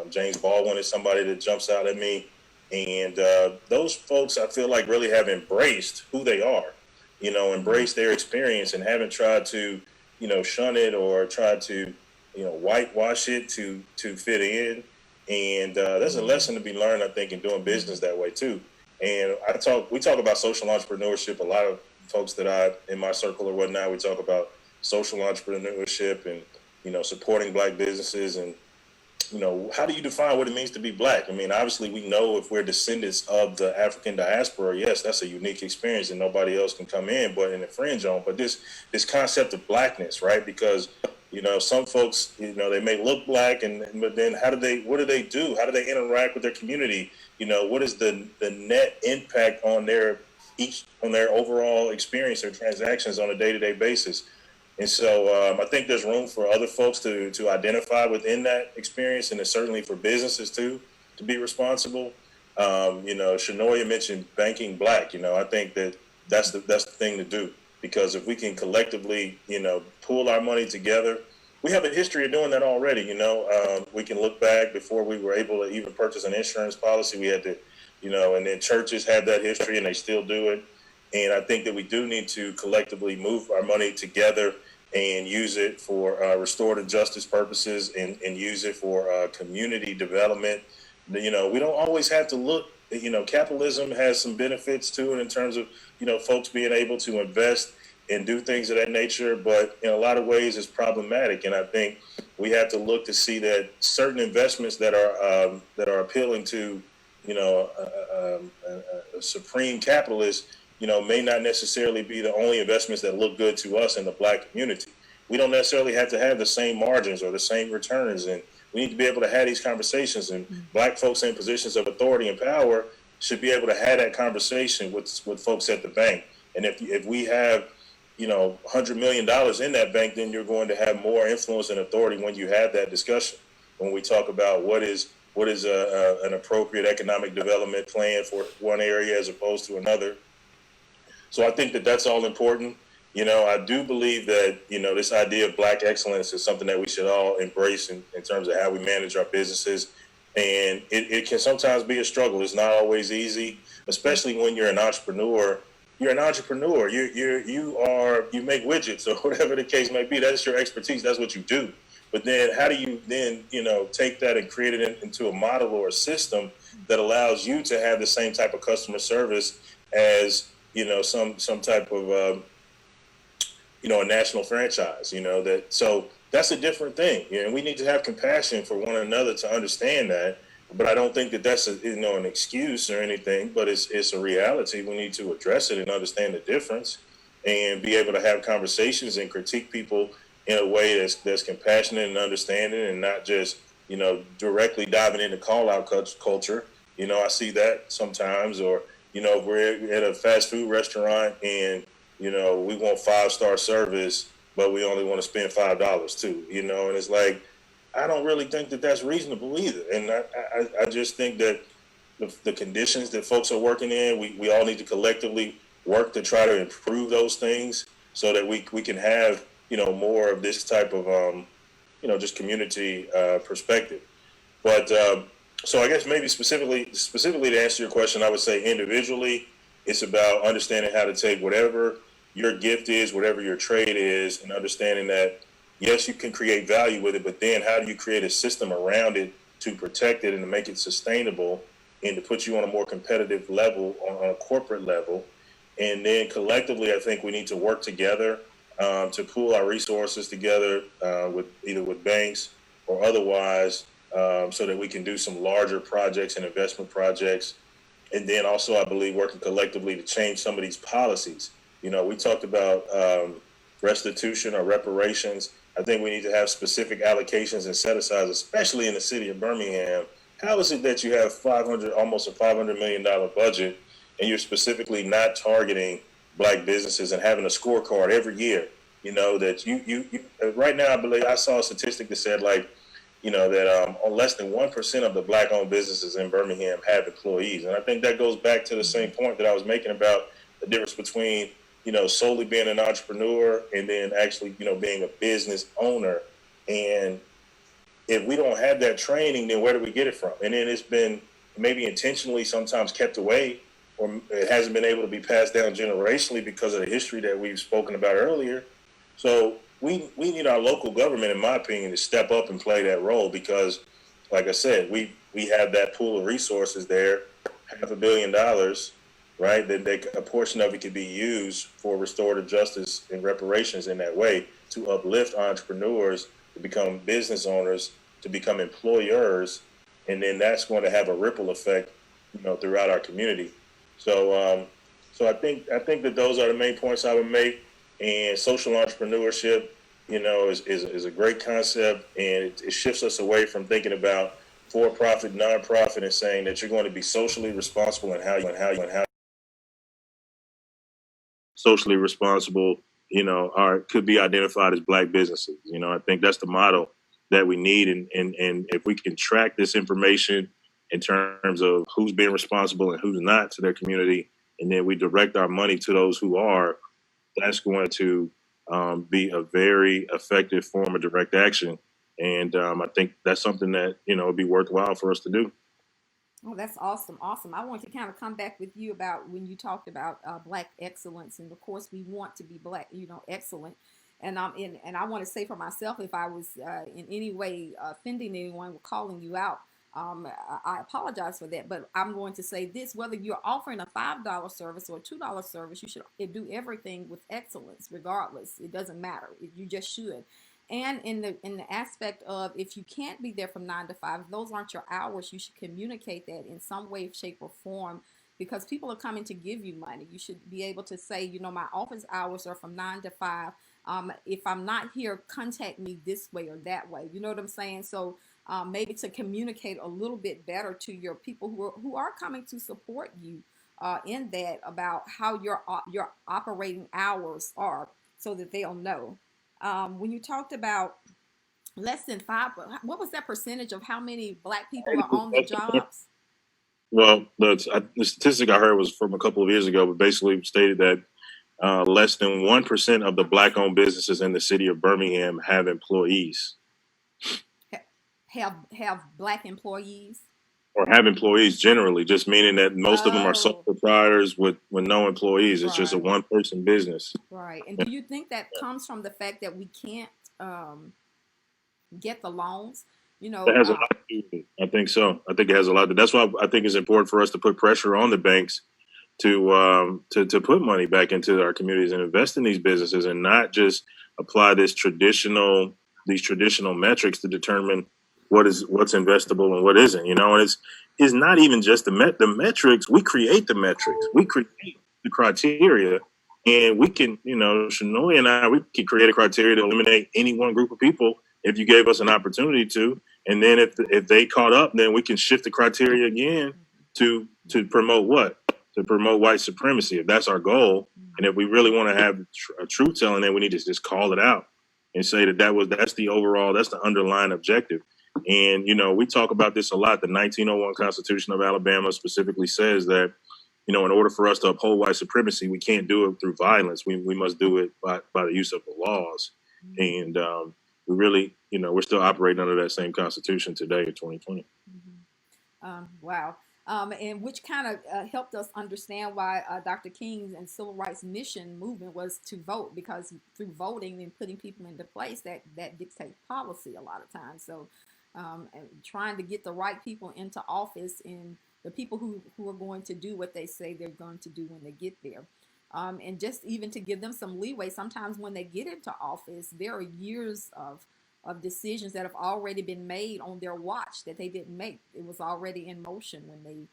James Baldwin is somebody that jumps out at me. And those folks, I feel like, really have embraced who they are, embraced their experience and haven't tried to, shun it or try to, whitewash it to fit in. And there's a lesson to be learned, I think, in doing business that way, too. And we talk about social entrepreneurship. A lot of folks that in my circle or whatnot, we talk about social entrepreneurship and, supporting Black businesses. And, how do you define what it means to be Black? I mean, obviously, we know if we're descendants of the African diaspora, yes, that's a unique experience and nobody else can come in but in the fringe on. But this concept of Blackness, right? Because, some folks, they may look Black, but then what do they do? How do they interact with their community? What is the net impact on their overall experience or transactions on a day-to-day basis? And so I think there's room for other folks to identify within that experience, and it's certainly for businesses too to be responsible. Chenoia mentioned banking Black. I think that's the thing to do, because if we can collectively, pool our money together, we have a history of doing that already. We can look back before we were able to even purchase an insurance policy. We had to, and then churches have that history and they still do it. And I think that we do need to collectively move our money together and use it for restorative justice purposes and use it for community development. We don't always have to look, capitalism has some benefits to it in terms of, folks being able to invest and do things of that nature, but in a lot of ways it's problematic. And I think we have to look to see that certain investments that are appealing to, a supreme capitalist, may not necessarily be the only investments that look good to us in the Black community. We don't necessarily have to have the same margins or the same returns, and we need to be able to have these conversations. And Black folks in positions of authority and power should be able to have that conversation with folks at the bank. And if we have, $100 million in that bank, then you're going to have more influence and authority when you have that discussion. When we talk about what is an appropriate economic development plan for one area as opposed to another. So I think that that's all important. I do believe that, this idea of Black excellence is something that we should all embrace in terms of how we manage our businesses. And it can sometimes be a struggle. It's not always easy, especially when you're an entrepreneur. You're an entrepreneur. You make widgets or whatever the case may be. That's your expertise. That's what you do. But then how do you then, take that and create it into a model or a system that allows you to have the same type of customer service as, some type of, a national franchise, so that's a different thing. We need to have compassion for one another to understand that. But I don't think that that's an excuse or anything, but it's a reality. We need to address it and understand the difference and be able to have conversations and critique people in a way that's compassionate and understanding, and not just, directly diving into call out culture. I see that sometimes. Or, if we're at a fast food restaurant and, we want 5-star service, but we only want to spend $5 too, and it's like, I don't really think that that's reasonable either. And I just think that, the conditions that folks are working in. We all need to collectively work to try to improve those things so that we can have, more of this type of, just community perspective. But so I guess maybe specifically to answer your question, I would say individually, it's about understanding how to take whatever your gift is, whatever your trade is, and understanding that yes, you can create value with it, but then how do you create a system around it to protect it and to make it sustainable and to put you on a more competitive level, on a corporate level. And then collectively, I think we need to work together to pool our resources together with either with banks or otherwise, so that we can do some larger projects and investment projects. And then also, I believe working collectively to change some of these policies. We talked about restitution or reparations. I think we need to have specific allocations and set asides, especially in the city of Birmingham. How is it that you have almost a $500 million budget, and you're specifically not targeting Black businesses and having a scorecard every year? That you right now, I believe I saw a statistic that said that less than 1% of the Black-owned businesses in Birmingham have employees, and I think that goes back to the same point that I was making about the difference between solely being an entrepreneur and then actually being a business owner. And if we don't have that training, then where do we get it from? And then it's been maybe intentionally sometimes kept away, or it hasn't been able to be passed down generationally because of the history that we've spoken about earlier. So we need our local government, in my opinion, to step up and play that role because, like I said, we have that pool of resources there, $500 million, right? That a portion of it could be used for restorative justice and reparations in that way to uplift entrepreneurs to become business owners, to become employers, and then that's going to have a ripple effect, throughout our community. So, so I think that those are the main points I would make. And social entrepreneurship, is a great concept, and it shifts us away from thinking about for-profit, nonprofit, and saying that you're going to be socially responsible and how socially responsible, could be identified as Black businesses. I think that's the model that we need. And if we can track this information in terms of who's being responsible and who's not to their community, and then we direct our money to those who are, that's going to be a very effective form of direct action. And I think that's something that, would be worthwhile for us to do. Oh, that's awesome. Awesome. I want to kind of come back with you about when you talked about Black excellence. And of course, we want to be Black, excellent. And I want to say for myself, if I was in any way offending anyone or calling you out, I apologize for that. But I'm going to say this: whether you're offering a $5 service or a $2 service, you should do everything with excellence, regardless. It doesn't matter. You just should. And in the aspect of, if you can't be there from 9 to 5, if those aren't your hours, you should communicate that in some way, shape, or form, because people are coming to give you money. You should be able to say, my office hours are from 9 to 5. If I'm not here, contact me this way or that way. You know what I'm saying? So maybe to communicate a little bit better to your people who are coming to support you in that, about how your operating hours are, so that they'll know. When you talked about less than 5, what was that percentage of how many Black people are on the jobs? Well, the statistic I heard was from a couple of years ago, but basically stated that less than 1% of the Black-owned businesses in the city of Birmingham have employees. Have Black employees? Or have employees generally, just meaning that most of them are sole proprietors with no employees. It's just a one-person business. Right. And do you think that comes from the fact that we can't get the loans? It has a lot to do with it. I think so. I think it has a lot to. That's why I think it's important for us to put pressure on the banks to put money back into our communities and invest in these businesses, and not just apply these traditional metrics to determine what's investable and what isn't. And it's not even just the metrics. We create the metrics. We create the criteria, and we can, Chenoia and I, we can create a criteria to eliminate any one group of people if you gave us an opportunity to. And then if they caught up, then we can shift the criteria again to promote what? To promote white supremacy, if that's our goal. And if we really want to have a truth telling, then we need to just call it out and say that's the underlying objective. And, we talk about this a lot. The 1901 Constitution of Alabama specifically says that, in order for us to uphold white supremacy, we can't do it through violence. We must do it by the use of the laws. And we really, we're still operating under that same Constitution today in 2020. Wow. And which kind of helped us understand why Dr. King's and civil rights mission movement was to vote, because through voting and putting people into place, that dictates policy a lot of times. So and trying to get the right people into office, and the people who are going to do what they say they're going to do when they get there. And just even to give them some leeway, sometimes when they get into office, there are years of decisions that have already been made on their watch that they didn't make. It was already in motion when they,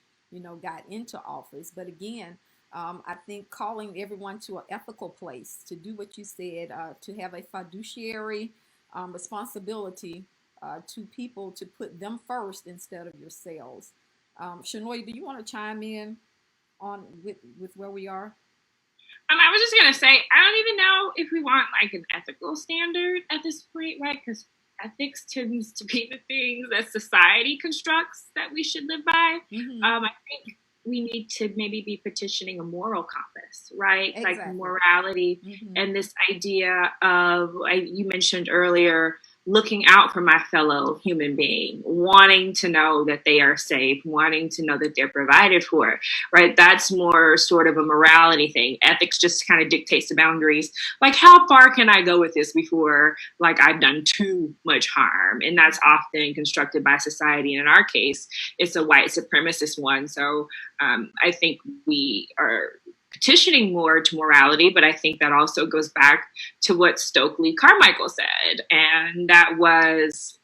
got into office. But again, I think calling everyone to an ethical place, to do what you said, to have a fiduciary responsibility to people, to put them first instead of yourselves. Chenoia, do you want to chime in on with where we are? I was just gonna say, I don't even know if we want like an ethical standard at this point, right? Because ethics tends to be the things that society constructs that we should live by. I think we need to maybe be petitioning a moral compass, right? Exactly. Like morality and this idea of, you mentioned earlier, looking out for my fellow human being, wanting to know that they are safe, wanting to know that they're provided for, right? That's more sort of a morality thing. Ethics just kind of dictates the boundaries. Like, how far can I go with this before, like, I've done too much harm? And that's often constructed by society. And in our case, it's a white supremacist one. So I think we are petitioning more to morality, but I think that also goes back to what Stokely Carmichael said. And that was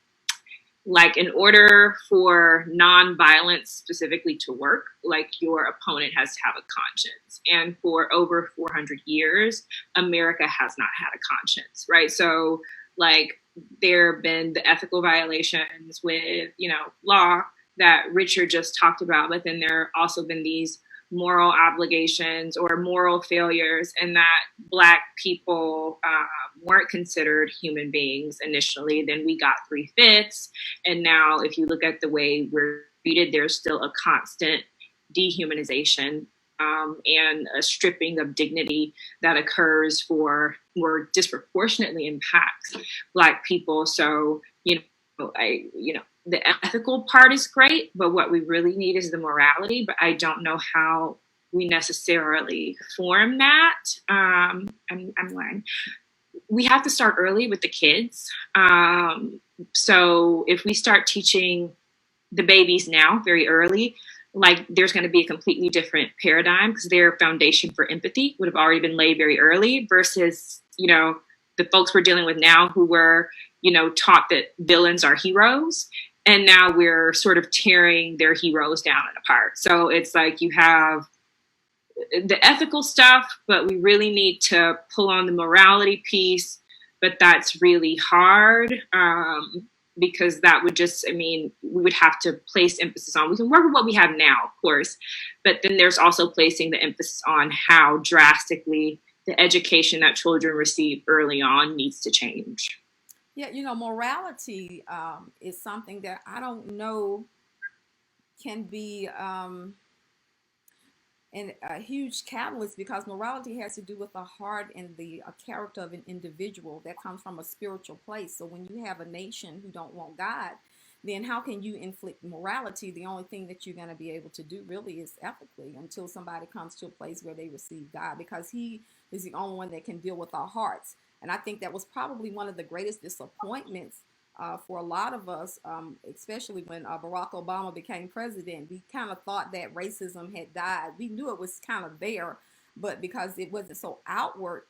like, in order for nonviolence specifically to work, like, your opponent has to have a conscience. And for over 400 years, America has not had a conscience, right? So like, there have been the ethical violations with, law that Richard just talked about, but then there have also been these moral obligations or moral failures, and that Black people weren't considered human beings initially. Then we got 3/5, and now if you look at the way we're treated, there's still a constant dehumanization and a stripping of dignity that occurs for, or disproportionately impacts, Black people. So the ethical part is great, but what we really need is the morality. But I don't know how we necessarily form that. I'm lying. We have to start early with the kids. So if we start teaching the babies now very early, like, there's going to be a completely different paradigm, because their foundation for empathy would have already been laid very early versus, the folks we're dealing with now who were, taught that villains are heroes. And now we're sort of tearing their heroes down and apart. So it's like, you have the ethical stuff, but we really need to pull on the morality piece. But that's really hard because that would just, we would have to place emphasis on, we can work with what we have now, of course. But then there's also placing the emphasis on how drastically the education that children receive early on needs to change. Yeah, morality is something that I don't know can be a huge catalyst, because morality has to do with the heart and the character of an individual that comes from a spiritual place. So when you have a nation who don't want God, then how can you inflict morality? The only thing that you're going to be able to do really is ethically, until somebody comes to a place where they receive God, because he is the only one that can deal with our hearts. And I think that was probably one of the greatest disappointments for a lot of us, especially when Barack Obama became president. We kind of thought that racism had died. We knew it was kind of there, but because it wasn't so outward,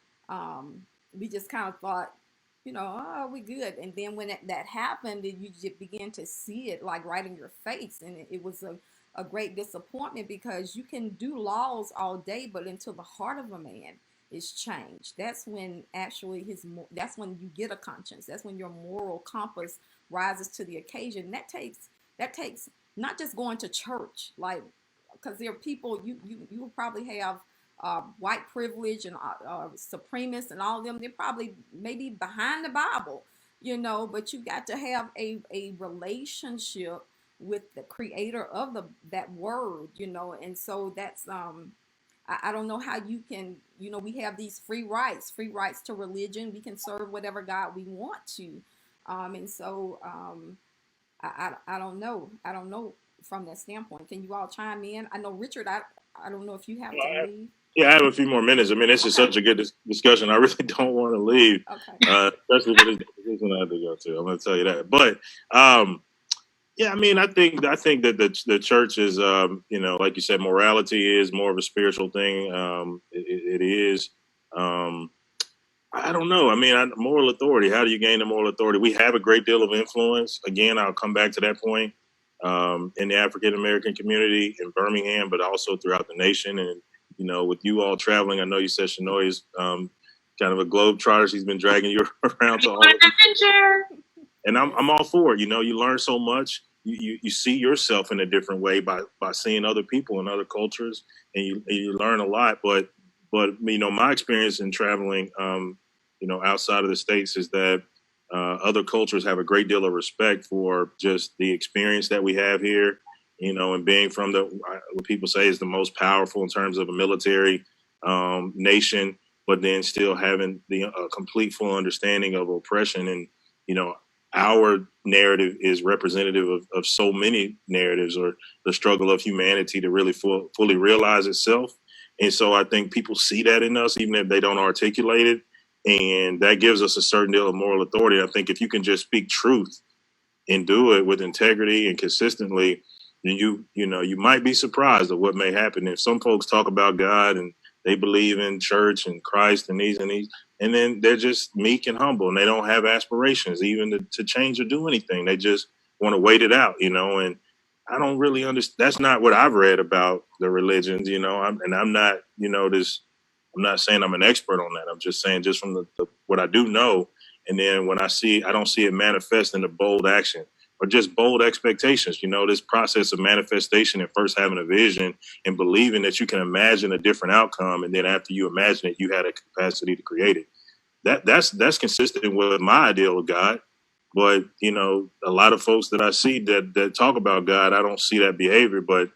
we just kind of thought, oh, we good. And then when that happened, you just began to see it like right in your face. And it was a great disappointment, because you can do laws all day, but until the heart of a man is changed, that's when actually that's when you get a conscience. That's when your moral compass rises to the occasion. That takes not just going to church, like, because there are people, you will probably have white privilege and supremacists and all of them. They're probably maybe behind the Bible, but you got to have a relationship with the creator of that word, and so that's I don't know how you can, we have these free rights to religion. We can serve whatever God we want to. And so I don't know. I don't know from that standpoint. Can you all chime in? I know Richard, I don't know if you have to leave. Yeah, I have a few more minutes. I mean, this is Okay. such a good discussion. I really don't want to leave, Okay. especially for this decision I have to go to. I'm going to tell you that. But yeah, I mean, I think that the church is, like you said, morality is more of a spiritual thing. It is. Um, I don't know. I mean, moral authority. How do you gain the moral authority? We have a great deal of influence. Again, I'll come back to that point in the African American community in Birmingham, but also throughout the nation. And with you all traveling, I know you said Chenoia is kind of a globetrotter. She's been dragging you around to all of these, and I'm all for it. You learn so much. You see yourself in a different way by seeing other people and other cultures, and you learn a lot. But my experience in traveling, outside of the states is that other cultures have a great deal of respect for just the experience that we have here. And being from what people say is the most powerful in terms of a military nation, but then still having the complete full understanding of oppression. And our narrative is representative of so many narratives, or the struggle of humanity to really fully realize itself. And so I think people see that in us, even if they don't articulate it. And that gives us a certain deal of moral authority. I think if you can just speak truth and do it with integrity and consistently, then you might be surprised at what may happen. If some folks talk about God and they believe in church and Christ and these, and then they're just meek and humble, and they don't have aspirations even to change or do anything. They just want to wait it out, and I don't really understand. That's not what I've read about the religions, I'm not, I'm not saying I'm an expert on that. I'm just saying, just from what I do know. And then when I don't see it manifest into bold action or just bold expectations. This process of manifestation and first having a vision and believing that you can imagine a different outcome. And then after you imagine it, you had a capacity to create it. That's consistent with my ideal of God. But, a lot of folks that I see that talk about God, I don't see that behavior. But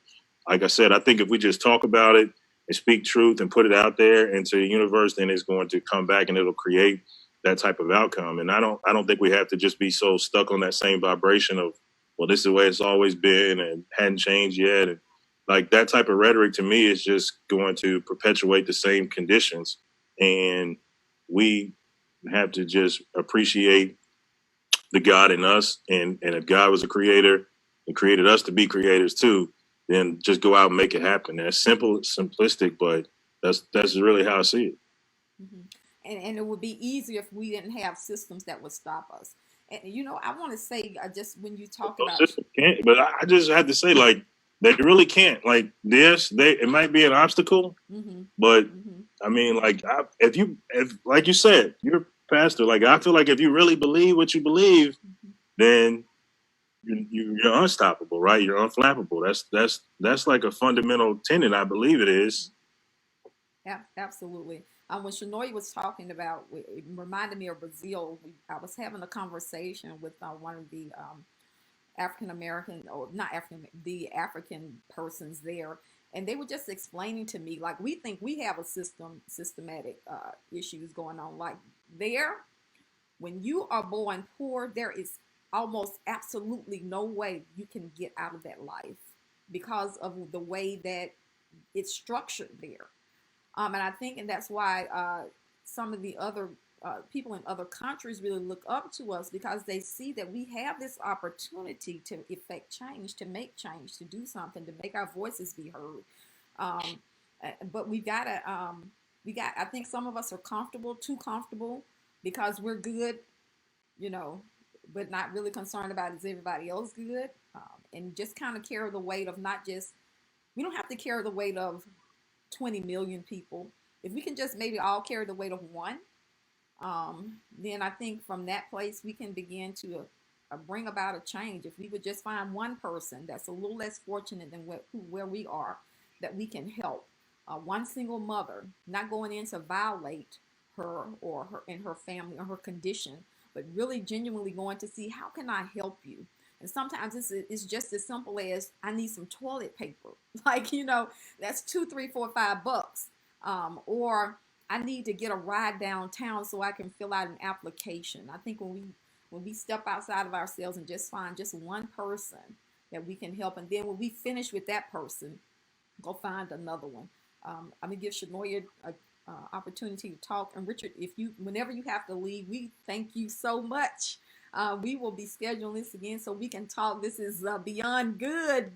like I said, I think if we just talk about it and speak truth and put it out there into the universe, then it's going to come back and it'll create that type of outcome. And I don't think we have to just be so stuck on that same vibration of, well, this is the way it's always been and hadn't changed yet. And like that type of rhetoric to me is just going to perpetuate the same conditions. And we have to just appreciate the God in us. And if God was a creator and created us to be creators too, then just go out and make it happen. And it's simple, simplistic, but that's really how I see it. Mm-hmm. And it would be easier if we didn't have systems that would stop us. And I want to say, just when you talk Those about, systems can't, but I just have to say, like, they really can't. Like this, it might be an obstacle, mm-hmm, but mm-hmm, I mean, like, if like you said, you're a pastor. Like, I feel like if you really believe what you believe, mm-hmm. then you're unstoppable, right? You're unflappable. That's like a fundamental tenet. I believe it is. Yeah, absolutely. When Chenoia was talking about, it reminded me of Brazil. I was having a conversation with one of the African American, or not African, the African persons there, and they were just explaining to me, like, we think we have a systematic issues going on. Like, there, when you are born poor, there is almost absolutely no way you can get out of that life because of the way that it's structured there. And I think, and that's why some of the other people in other countries really look up to us, because they see that we have this opportunity to effect change, to make change, to do something, to make our voices be heard. Um, but I think some of us are comfortable, too comfortable, because we're good, you know, but not really concerned about is everybody else good, and just kind of carry the weight of not just, we don't have to carry the weight of 20 million people. If we can just maybe all carry the weight of one, then I think from that place we can begin to bring about a change. If we would just find one person that's a little less fortunate than where we are, that we can help. One single mother, not going in to violate her or her and her family or her condition, but really genuinely going to see how can I help you. And sometimes it's just as simple as I need some toilet paper. Like, that's $2, $3, $4, $5. Or I need to get a ride downtown so I can fill out an application. I think when we step outside of ourselves and just find just one person that we can help, and then when we finish with that person, go find another one. I'm gonna give Chenoia a opportunity to talk. And Richard, whenever you have to leave, we thank you so much. We will be scheduling this again so we can talk. This is beyond good.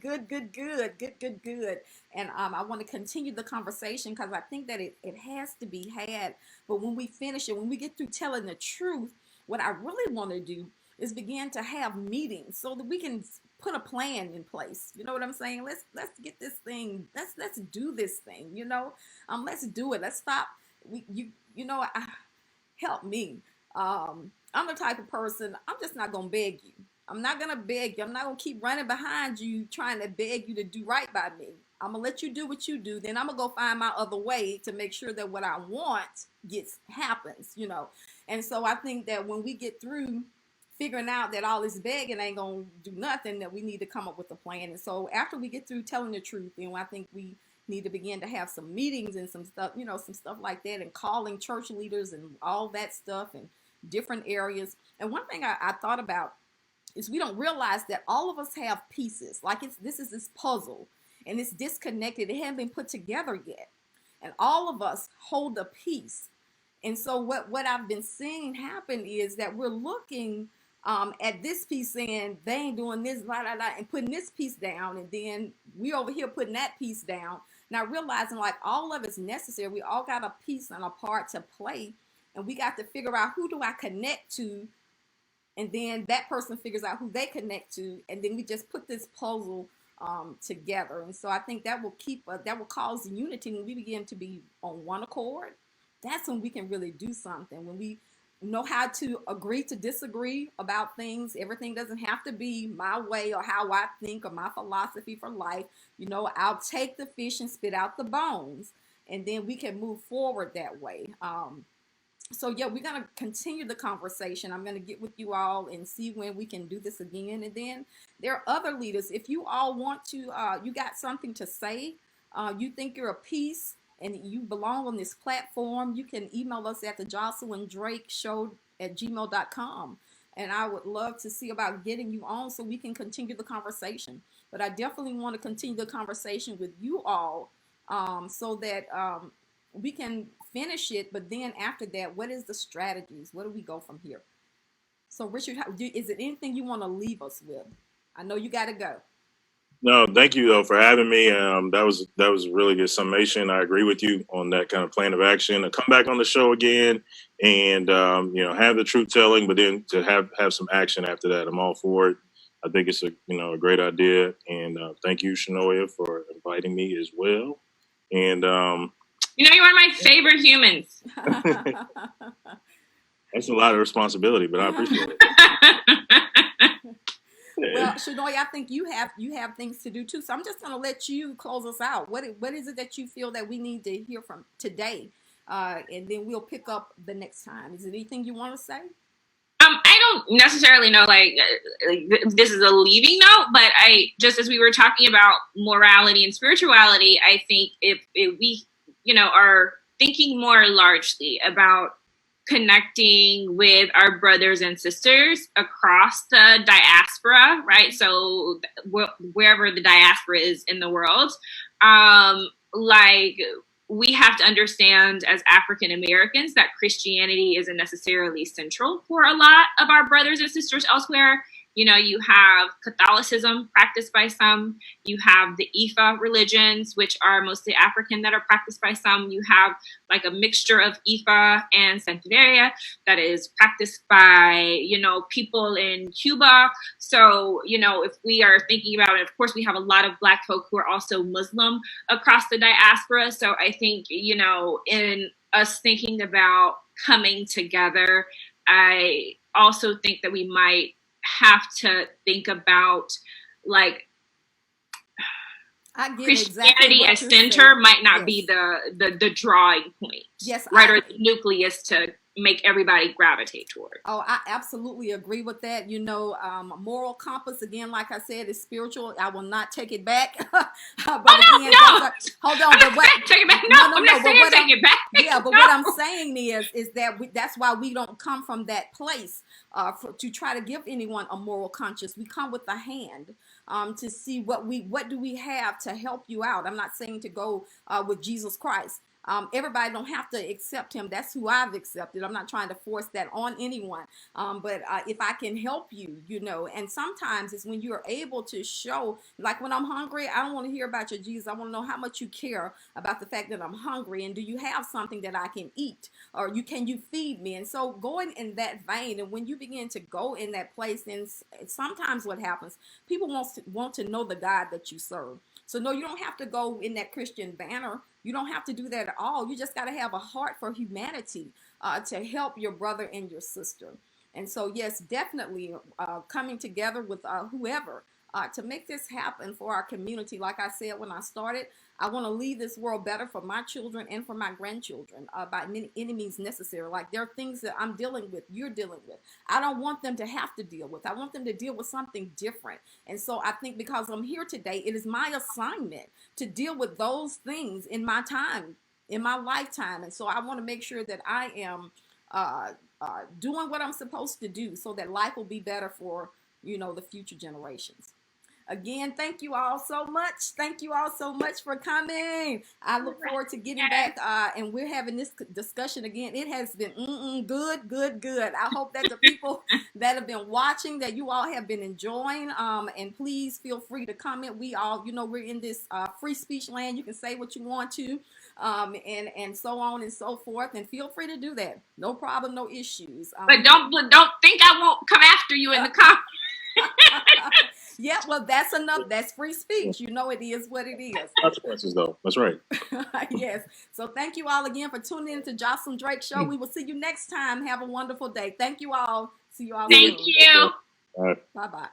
And I want to continue the conversation because I think that it has to be had. But when we finish it, when we get through telling the truth, what I really want to do is begin to have meetings so that we can put a plan in place. You know what I'm saying? Let's get this thing. Let's do this thing. Let's do it. Let's stop. Help me. I'm the type of person, I'm just not going to beg you. I'm not going to beg you. I'm not going to keep running behind you trying to beg you to do right by me. I'm going to let you do what you do. Then I'm going to go find my other way to make sure that what I want happens. And so I think that when we get through figuring out that all this begging ain't going to do nothing, that we need to come up with a plan. And so after we get through telling the truth, then I think we need to begin to have some meetings and some stuff, some stuff like that, and calling church leaders and all that stuff and different areas. And one thing I thought about is we don't realize that all of us have pieces. Like this is this puzzle, and it's disconnected. It hasn't been put together yet. And all of us hold a piece. And so what I've been seeing happen is that we're looking at this piece saying they ain't doing this, blah, blah, blah, and putting this piece down. And then we over here putting that piece down. Now realizing like all of it's necessary. We all got a piece and a part to play. And we got to figure out who do I connect to, and then that person figures out who they connect to, and then we just put this puzzle together. And so I think that will cause unity when we begin to be on one accord. That's when we can really do something. When we know how to agree to disagree about things. Everything doesn't have to be my way or how I think or my philosophy for life. I'll take the fish and spit out the bones, and then we can move forward that way. So yeah, we're going to continue the conversation. I'm going to get with you all and see when we can do this again. And then there are other leaders. If you all want to, you got something to say, you think you're a piece and you belong on this platform, you can email us at the Josilyn Drake Show at gmail.com. And I would love to see about getting you on so we can continue the conversation. But I definitely want to continue the conversation with you all so that we can finish it. But then after that, what is the strategies? Where do we go from here? So Richard, is it anything you want to leave us with? I know you got to go. No, thank you though for having me. That was a really good summation. I agree with you on that kind of plan of action. To come back on the show again and have the truth telling, but then to have some action after that. I'm all for it. I think it's a great idea, and thank you, Chenoia, for inviting me as well. And you're one of my favorite humans. That's a lot of responsibility, but I appreciate it. Well, Chenoia, I think you have things to do too. So I'm just going to let you close us out. What is it that you feel that we need to hear from today? And then we'll pick up the next time. Is there anything you want to say? I don't necessarily know, this is a leaving note, but just as we were talking about morality and spirituality, I think if we, are thinking more largely about connecting with our brothers and sisters across the diaspora, right? So wherever the diaspora is in the world, we have to understand as African Americans that Christianity isn't necessarily central for a lot of our brothers and sisters elsewhere. You have Catholicism practiced by some. You have the Ifa religions, which are mostly African, that are practiced by some. You have a mixture of Ifa and Santeria that is practiced by, people in Cuba. So, if we are thinking about it, of course, we have a lot of Black folk who are also Muslim across the diaspora. So I think, in us thinking about coming together, I also think that we might have to think about Christianity as center might not be the drawing point. Yes, right, or the nucleus to make everybody gravitate toward. Oh, I absolutely agree with that. You know, moral compass, again, like I said, is spiritual. I will not take it back. But again, no. Hold on. I'm not saying take it back. No, I'm not saying take it back. Yeah, but no. what I'm saying is that that's why we don't come from that place to try to give anyone a moral conscience. We come with a hand to see what do we have to help you out. I'm not saying to go with Jesus Christ. Everybody don't have to accept him. That's who I've accepted. I'm not trying to force that on anyone. But if I can help you, you know, and sometimes it's when you're able to show, like when I'm hungry, I don't want to hear about your Jesus. I want to know how much you care about the fact that I'm hungry, and do you have something that I can eat, or can you feed me? And so going in that vein, and when you begin to go in that place, then sometimes what happens, people want to know the God that you serve. So no, you don't have to go in that Christian banner. You don't have to do that at all. You just got to have a heart for humanity to help your brother and your sister. And so, yes, definitely coming together with whoever to make this happen for our community. Like I said when I started, I want to leave this world better for my children and for my grandchildren by any means necessary. Like there are things that I'm dealing with, you're dealing with. I don't want them to have to deal with. I want them to deal with something different. And so I think because I'm here today, it is my assignment to deal with those things in my time, in my lifetime. And so I want to make sure that I am doing what I'm supposed to do so that life will be better for, you know, the future generations. Again, thank you all so much. Thank you all so much for coming. I look forward to getting back and we're having this discussion again. It has been good, good, good. I hope that the people that have been watching, that you all have been enjoying. And please feel free to comment. We all, you know, we're in this free speech land. You can say what you want to, and so on and so forth. And feel free to do that. No problem, no issues. But don't think I won't come after you in the comments. Yeah, well, that's enough. That's free speech. You know, it is what it is. Consequences, though. That's right. Yes. So thank you all again for tuning in to Josilyn Drake Show. We will see you next time. Have a wonderful day. Thank you all. See you all soon. Thank you. All right. Bye-bye.